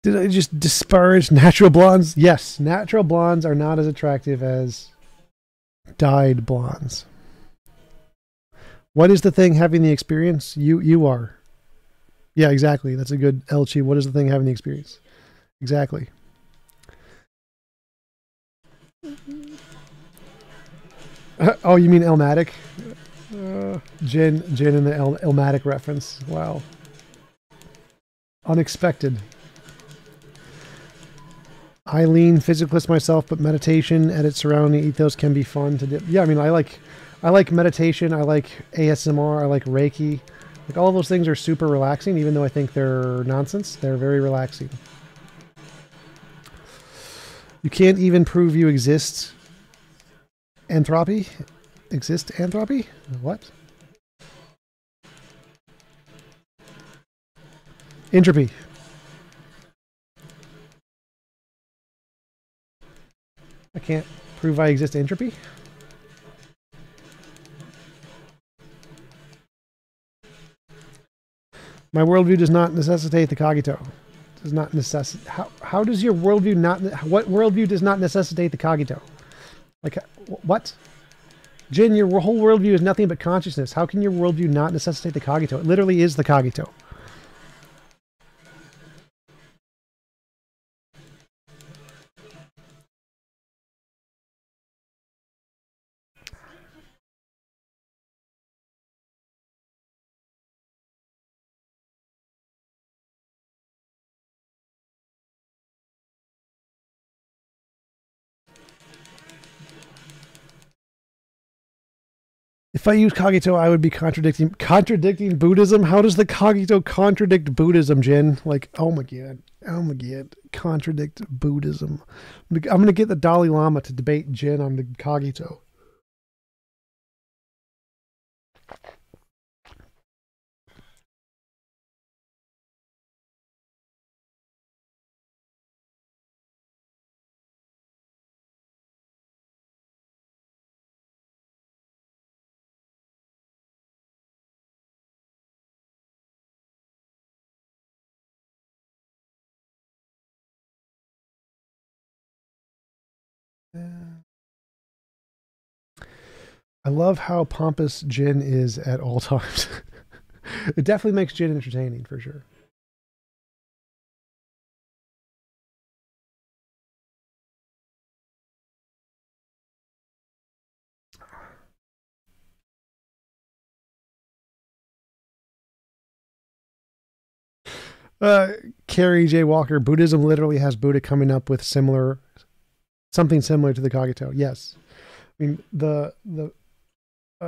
Did I just disparage natural blondes? Yes, natural blondes are not as attractive as dyed blondes. What is the thing having the experience? You are. Yeah, exactly. That's a good Elchi. What is the thing having the experience? Exactly. Oh, you mean Elmatic? Jin in the Elmatic reference. Wow. Unexpected. I lean physicalist myself, but meditation and its surrounding ethos can be fun to do. Yeah, I mean, I like meditation. I like ASMR. I like Reiki. Like all those things are super relaxing, even though I think they're nonsense. They're very relaxing. You can't even prove you exist. Entropy? Exist entropy? What? Entropy. I can't prove I exist entropy? My worldview does not necessitate the cogito. Does not necessitate. How does your worldview not? What worldview does not necessitate the cogito? Like what? Jin, your whole worldview is nothing but consciousness. How can your worldview not necessitate the cogito? It literally is the cogito. If I use cogito, I would be contradicting Buddhism. How does the cogito contradict Buddhism, Jin? Like, oh my god, contradict Buddhism. I'm gonna get the Dalai Lama to debate Jin on the cogito. I love how pompous Jin is at all times. It definitely makes Jin entertaining for sure. Carrie J. Walker, Buddhism literally has Buddha coming up with something similar to the cogito. Yes. I mean, the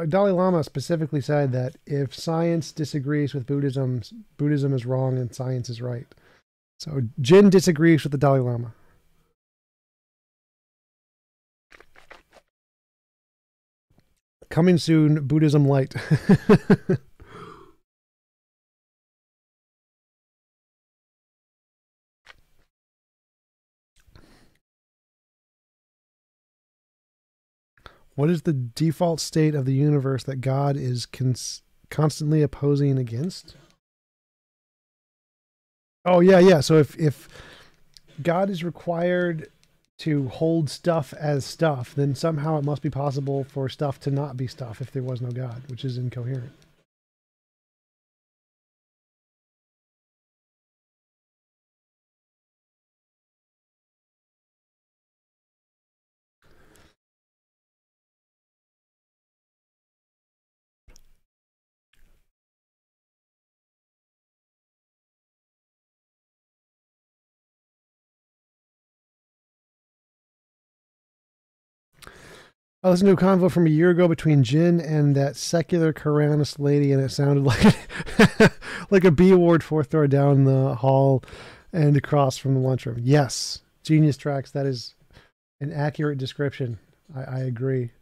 Dalai Lama specifically said that if science disagrees with Buddhism, Buddhism is wrong and science is right. So Jin disagrees with the Dalai Lama. Coming soon, Buddhism light. What is the default state of the universe that God is constantly opposing against? Oh yeah, yeah. So if God is required to hold stuff as stuff, then somehow it must be possible for stuff to not be stuff if there was no God, which is incoherent. I listened to a convo from a year ago between Jin and that secular Quranist lady, and it sounded like like a B award fourth throw down the hall and across from the lunchroom. Yes, genius tracks. That is an accurate description. I agree.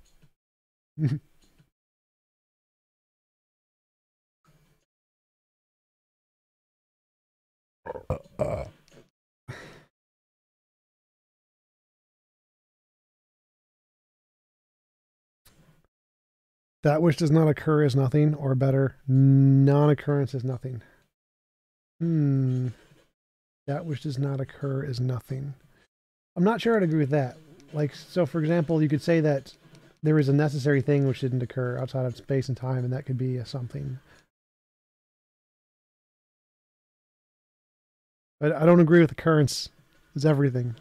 That which does not occur is nothing, or better, non-occurrence is nothing. Hmm. That which does not occur is nothing. I'm not sure I'd agree with that. Like, so for example, you could say that there is a necessary thing which didn't occur outside of space and time, and that could be a something. But I don't agree with occurrence is everything.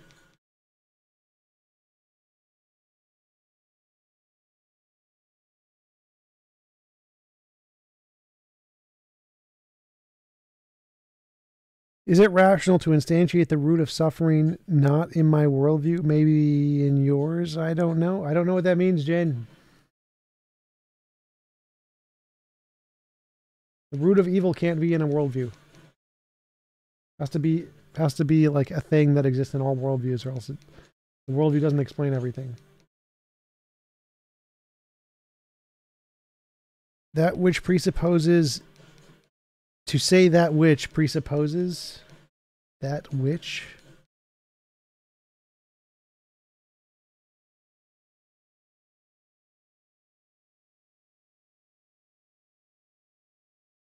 Is it rational to instantiate the root of suffering not in my worldview, maybe in yours? I don't know. I don't know what that means, Jen. The root of evil can't be in a worldview. Has to be like a thing that exists in all worldviews, or else the worldview doesn't explain everything. That which presupposes to say that which presupposes that which.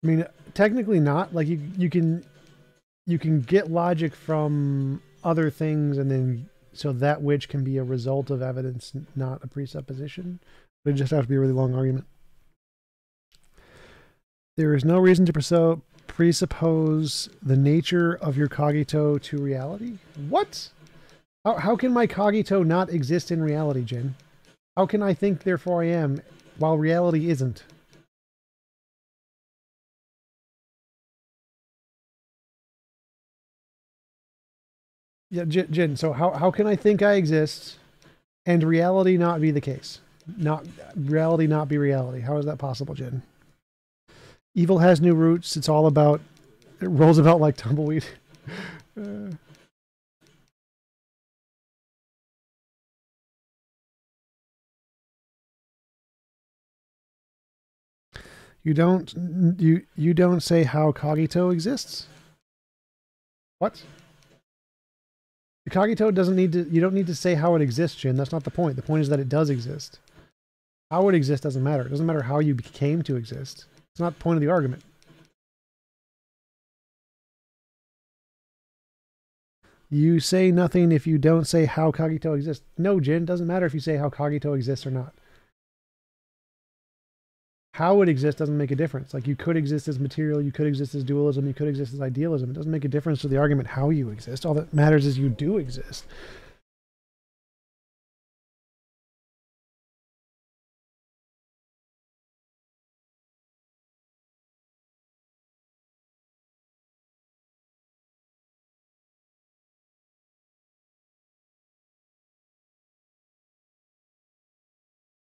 I mean, technically not. Like you can get logic from other things, and then so that which can be a result of evidence, not a presupposition. But it just has to be a really long argument. There is no reason to presuppose the nature of your cogito to reality. What? How can my cogito not exist in reality, Jin? How can I think, therefore I am, while reality isn't? Yeah, Jin, so how can I think I exist and reality not be the case? Not reality not be reality. How is that possible, Jin? Evil has new roots. It's all about, it rolls about like tumbleweed. You don't say how cogito exists? What? The cogito doesn't need to, you don't need to say how it exists, Jin. That's not the point. The point is that it does exist. How it exists doesn't matter. It doesn't matter how you came to exist. It's not the point of the argument. You say nothing if you don't say how cogito exists. No, Jin, doesn't matter if you say how cogito exists or not. How it exists doesn't make a difference. Like, you could exist as material, you could exist as dualism, you could exist as idealism. It doesn't make a difference to the argument how you exist. All that matters is you do exist.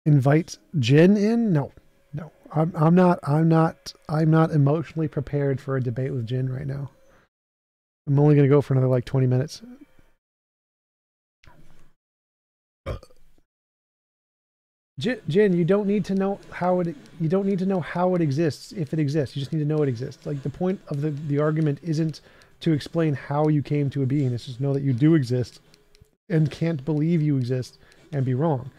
Invite Jin in? No. No. I'm not emotionally prepared for a debate with Jin right now. I'm only going to go for another like 20 minutes. Jin, you don't need to know how it. You don't need to know how it exists if it exists. You just need to know it exists. Like, the point of the argument isn't to explain how you came to a being. It's just know that you do exist, and can't believe you exist and be wrong.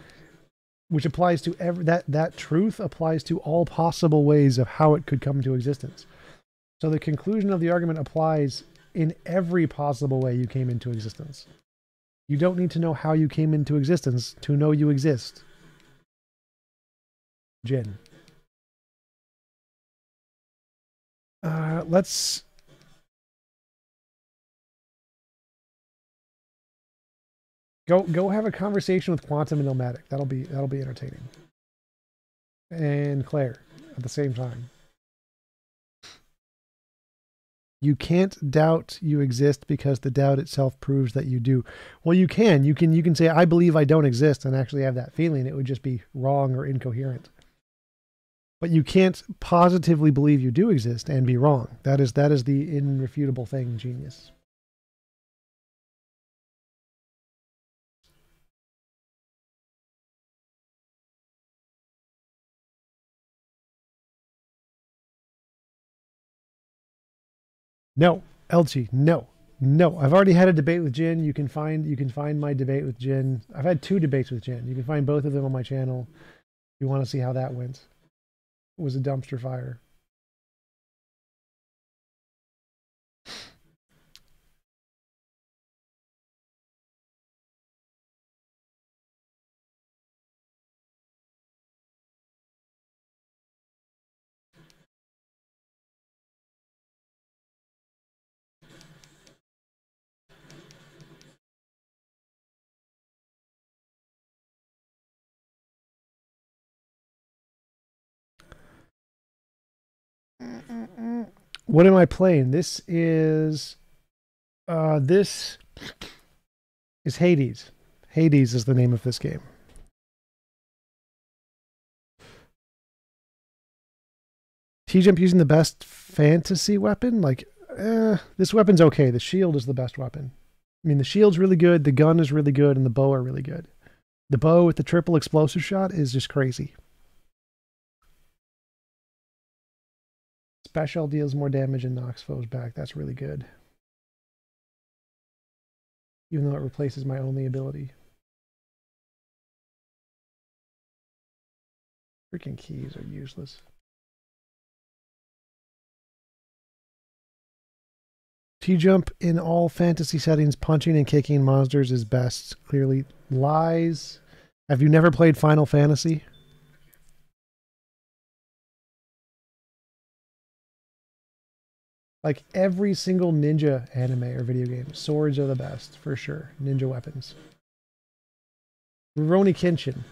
Which applies to that truth applies to all possible ways of how it could come to existence. So the conclusion of the argument applies in every possible way you came into existence. You don't need to know how you came into existence to know you exist. Jin. Let's go have a conversation with Quantum and Nomadic. That'll be entertaining. And Claire at the same time. You can't doubt you exist because the doubt itself proves that you do. Well, you can. You can say, I believe I don't exist, and actually have that feeling. It would just be wrong or incoherent. But you can't positively believe you do exist and be wrong. That is the irrefutable thing, genius. No, Elchi, no. No, I've already had a debate with Jin. You can find my debate with Jin. I've had 2 debates with Jin. You can find both of them on my channel. If you want to see how that went. It was a dumpster fire. What am I playing? This is Hades. Hades is the name of this game. TJump using the best fantasy weapon? Like, this weapon's okay. The shield is the best weapon. I mean, the shield's really good, the gun is really good, and the bow are really good. The bow with the triple explosive shot is just crazy. Special deals more damage and knocks foes back. That's really good. Even though it replaces my only ability. Freaking keys are useless. TJump in all fantasy settings, punching and kicking monsters is best. Clearly lies. Have you never played Final Fantasy? Like every single ninja anime or video game, swords are the best, for sure. Ninja weapons. Rurouni Kenshin.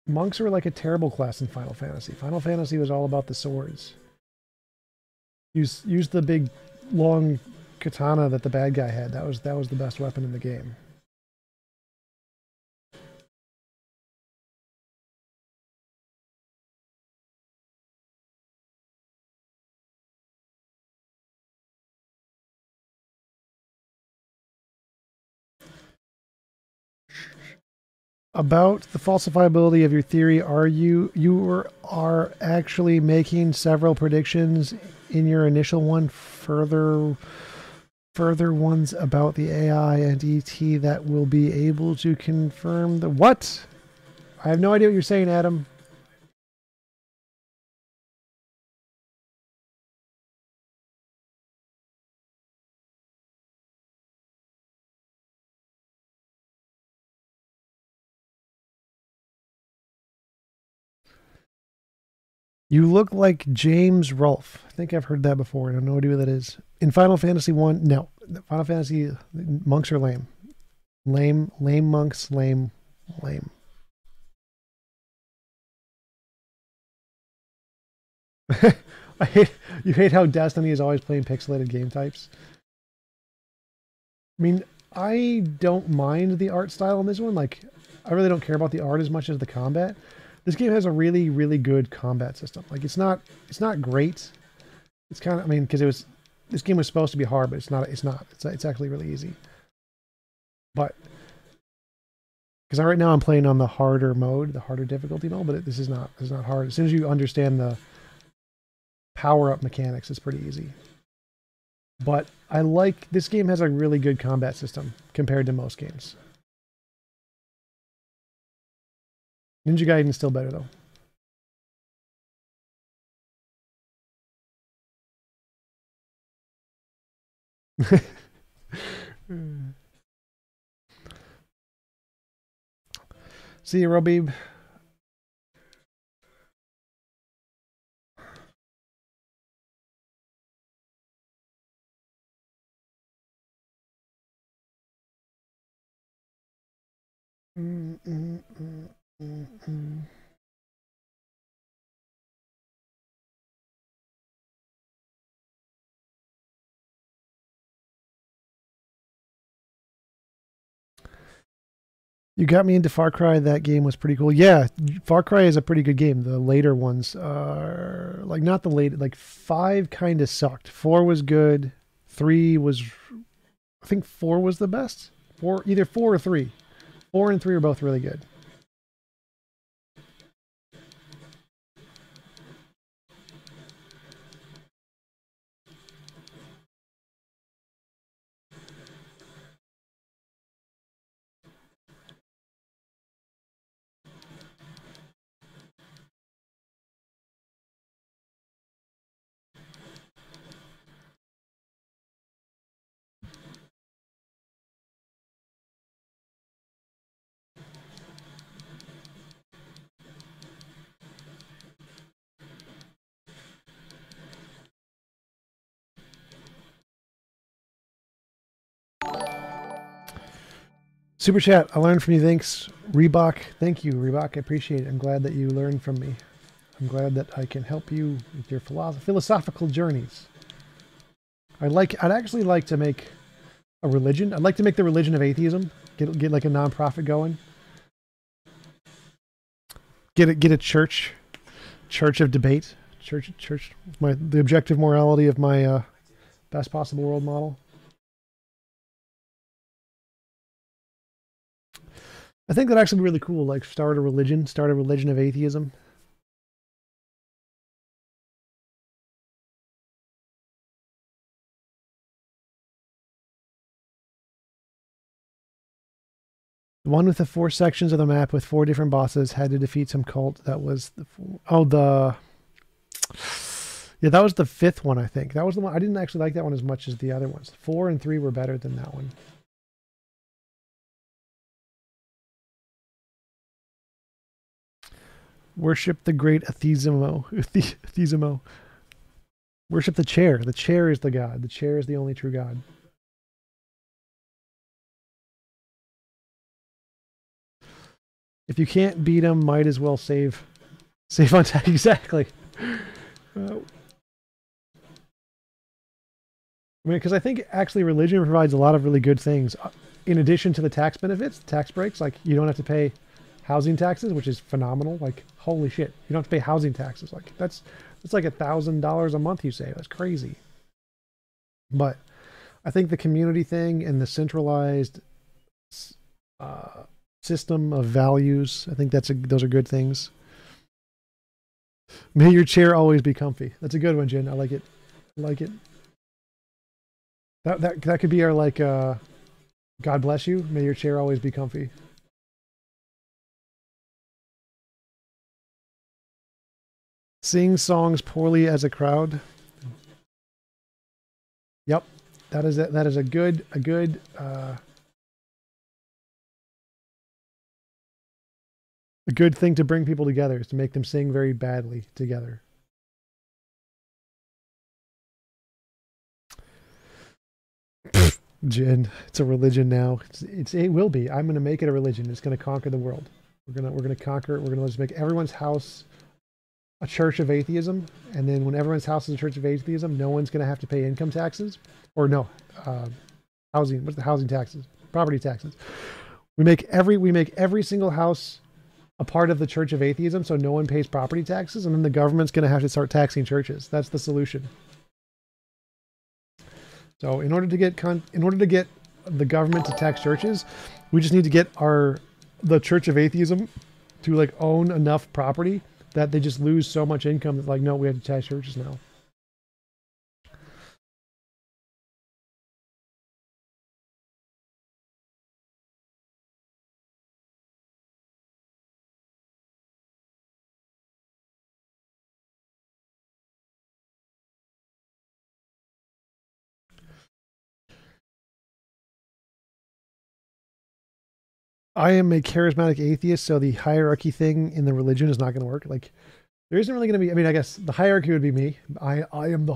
Monks were like a terrible class in Final Fantasy. Final Fantasy was all about the swords. Use the big long katana that the bad guy had. That was the best weapon in the game. About the falsifiability of your theory, are actually making several predictions in your initial one, further ones about the AI and ET that will be able to confirm the what? I have no idea what you're saying, Adam. You look like James Rolfe. I think I've heard that before. I have no idea what that is. In Final Fantasy 1, no. Final Fantasy monks are lame. Lame monks, lame. You hate how Destiny is always playing pixelated game types. I mean, I don't mind the art style in this one. Like, I really don't care about the art as much as the combat. This game has a really, really good combat system. Like, it's not great. It's kind of, I mean, because this game was supposed to be hard, but it's not. It's actually really easy. But because right now I'm playing on the harder mode, the harder difficulty mode, but this is not hard. As soon as you understand the power-up mechanics, it's pretty easy. But I like, this game has a really good combat system compared to most games. Ninja Gaiden is still better though. See you, Robib. You got me into Far Cry. That game was pretty cool. Yeah, Far Cry is a pretty good game. The later ones are like, not the late, like 5 kind of sucked. 4 was good. 3 was, I think 4 was the best. Either 4 or 3. 4 and 3 are both really good. Super chat. I learned from you. Thanks, Reebok. Thank you, Reebok. I appreciate it. I'm glad that you learned from me. I'm glad that I can help you with your philosophical journeys. I'd actually like to make a religion. I'd like to make the religion of atheism. Get like a nonprofit going. Get a church of debate. Church. The objective morality of my best possible world model. I think that actually be really cool. Like start a religion of atheism. The one with the 4 sections of the map with 4 different bosses had to defeat some cult. That was the yeah, that was the 5th one, I think. That was the one. I didn't actually like that one as much as the other ones. 4 and 3 were better than that one. Worship the great Athesimo. Worship the chair. The chair is the god. The chair is the only true god. If you can't beat him, might as well save on tax. Exactly. I mean, because I think actually religion provides a lot of really good things. In addition to the tax benefits, tax breaks, like you don't have to pay housing taxes, which is phenomenal. Like, holy shit, you don't have to pay housing taxes. Like that's like $1,000 a month you save. That's crazy. But I think the community thing and the centralized system of values, I think those are good things. May your chair always be comfy. That's a good one, Jen. I like it. That could be our like God bless you. May your chair always be comfy. Sing songs poorly as a crowd. Yep. That is a good thing to bring people together, is to make them sing very badly together. Jen, it's a religion now. It will be. I'm going to make it a religion. It's going to conquer the world. We're going to conquer it. We're going to just make everyone's house a church of atheism, and then when everyone's house is a church of atheism, no one's going to have to pay income taxes, or no, housing. What's the housing taxes? Property taxes. We make every single house a part of the church of atheism, so no one pays property taxes, and then the government's going to have to start taxing churches. That's the solution. So in order to get the government to tax churches, we just need to get the church of atheism to like own enough property that they just lose so much income that like, no, we have to tax churches now. I am a charismatic atheist, so the hierarchy thing in the religion is not going to work. Like, there isn't really going to be. I mean, I guess the hierarchy would be me. I am the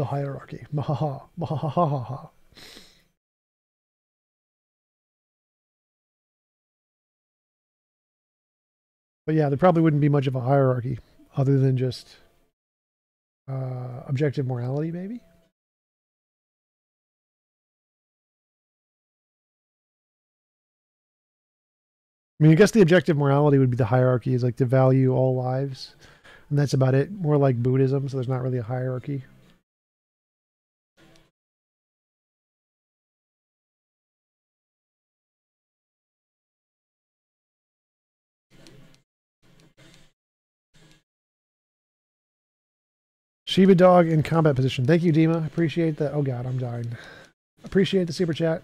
hierarchy. Mahaha, mahaha. But yeah, there probably wouldn't be much of a hierarchy other than just objective morality, maybe. I mean, I guess the objective morality would be the hierarchy is like to value all lives. And that's about it. More like Buddhism, so there's not really a hierarchy. Shiba dog in combat position. Thank you, Dima. Appreciate that. Oh god, I'm dying. Appreciate the super chat.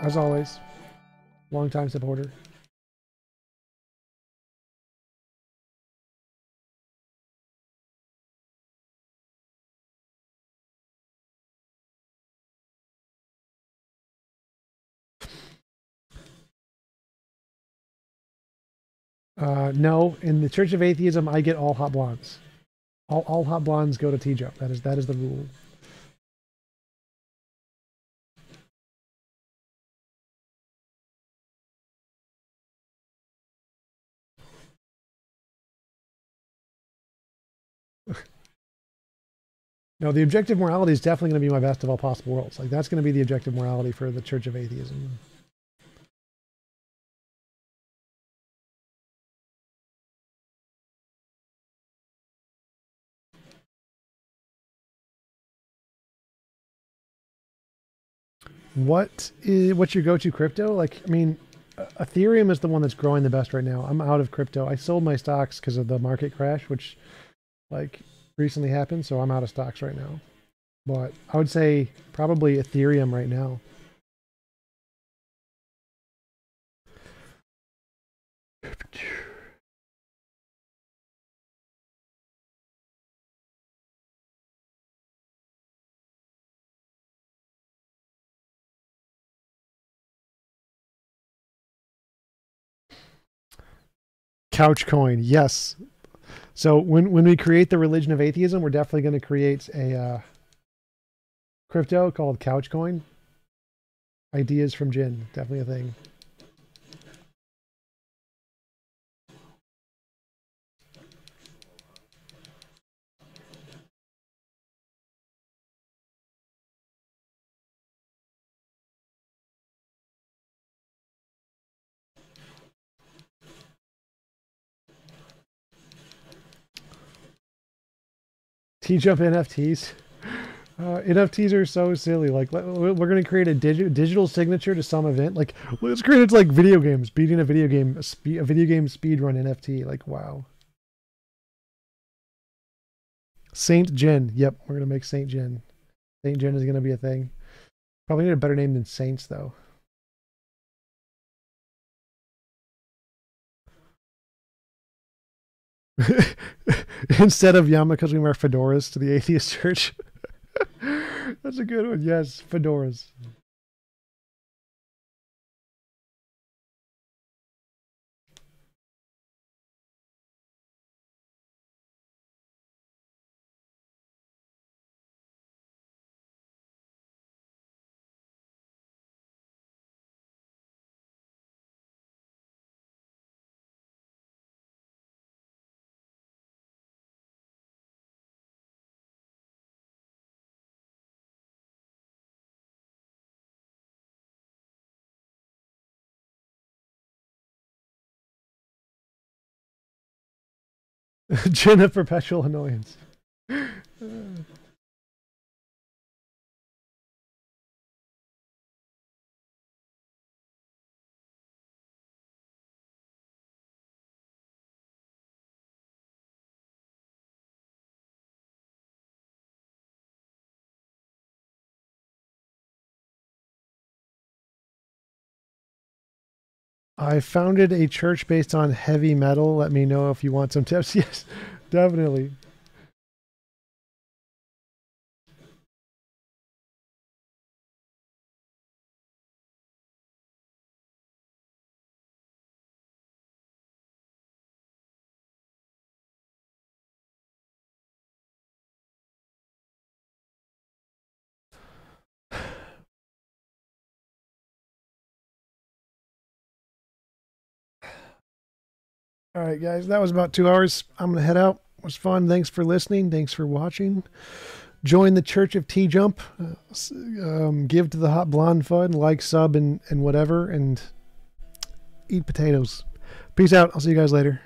As always. Long-time supporter. No, in the Church of Atheism, I get all hot blondes. All hot blondes go to TJump. That is the rule. No, the objective morality is definitely going to be my best of all possible worlds. Like that's going to be the objective morality for the Church of Atheism. What's your go-to crypto? Like, I mean, Ethereum is the one that's growing the best right now. I'm out of crypto. I sold my stocks because of the market crash, which like recently happened, so I'm out of stocks right now. But I would say probably Ethereum right now. Couchcoin, yes. So when we create the religion of atheism, we're definitely going to create a crypto called Couchcoin. Ideas from Jin, definitely a thing. TJump NFTs. NFTs are so silly. Like we're going to create a digital signature to some event. Like let's create it like video games, beating a video game, a video game speed run NFT. Like wow. Saint Jen. Yep, we're going to make Saint Jen. Saint Jen is going to be a thing. Probably need a better name than Saints though. Instead of yarmulkes, we wear fedoras to the atheist church. That's a good one. Yes, fedoras. Jen of perpetual annoyance. I founded a church based on heavy metal. Let me know if you want some tips. Yes, definitely. All right, guys, that was about 2 hours. I'm going to head out. It was fun. Thanks for listening. Thanks for watching. Join the Church of TJump. Give to the Hot Blonde Fund. Like, sub, and whatever. And eat potatoes. Peace out. I'll see you guys later.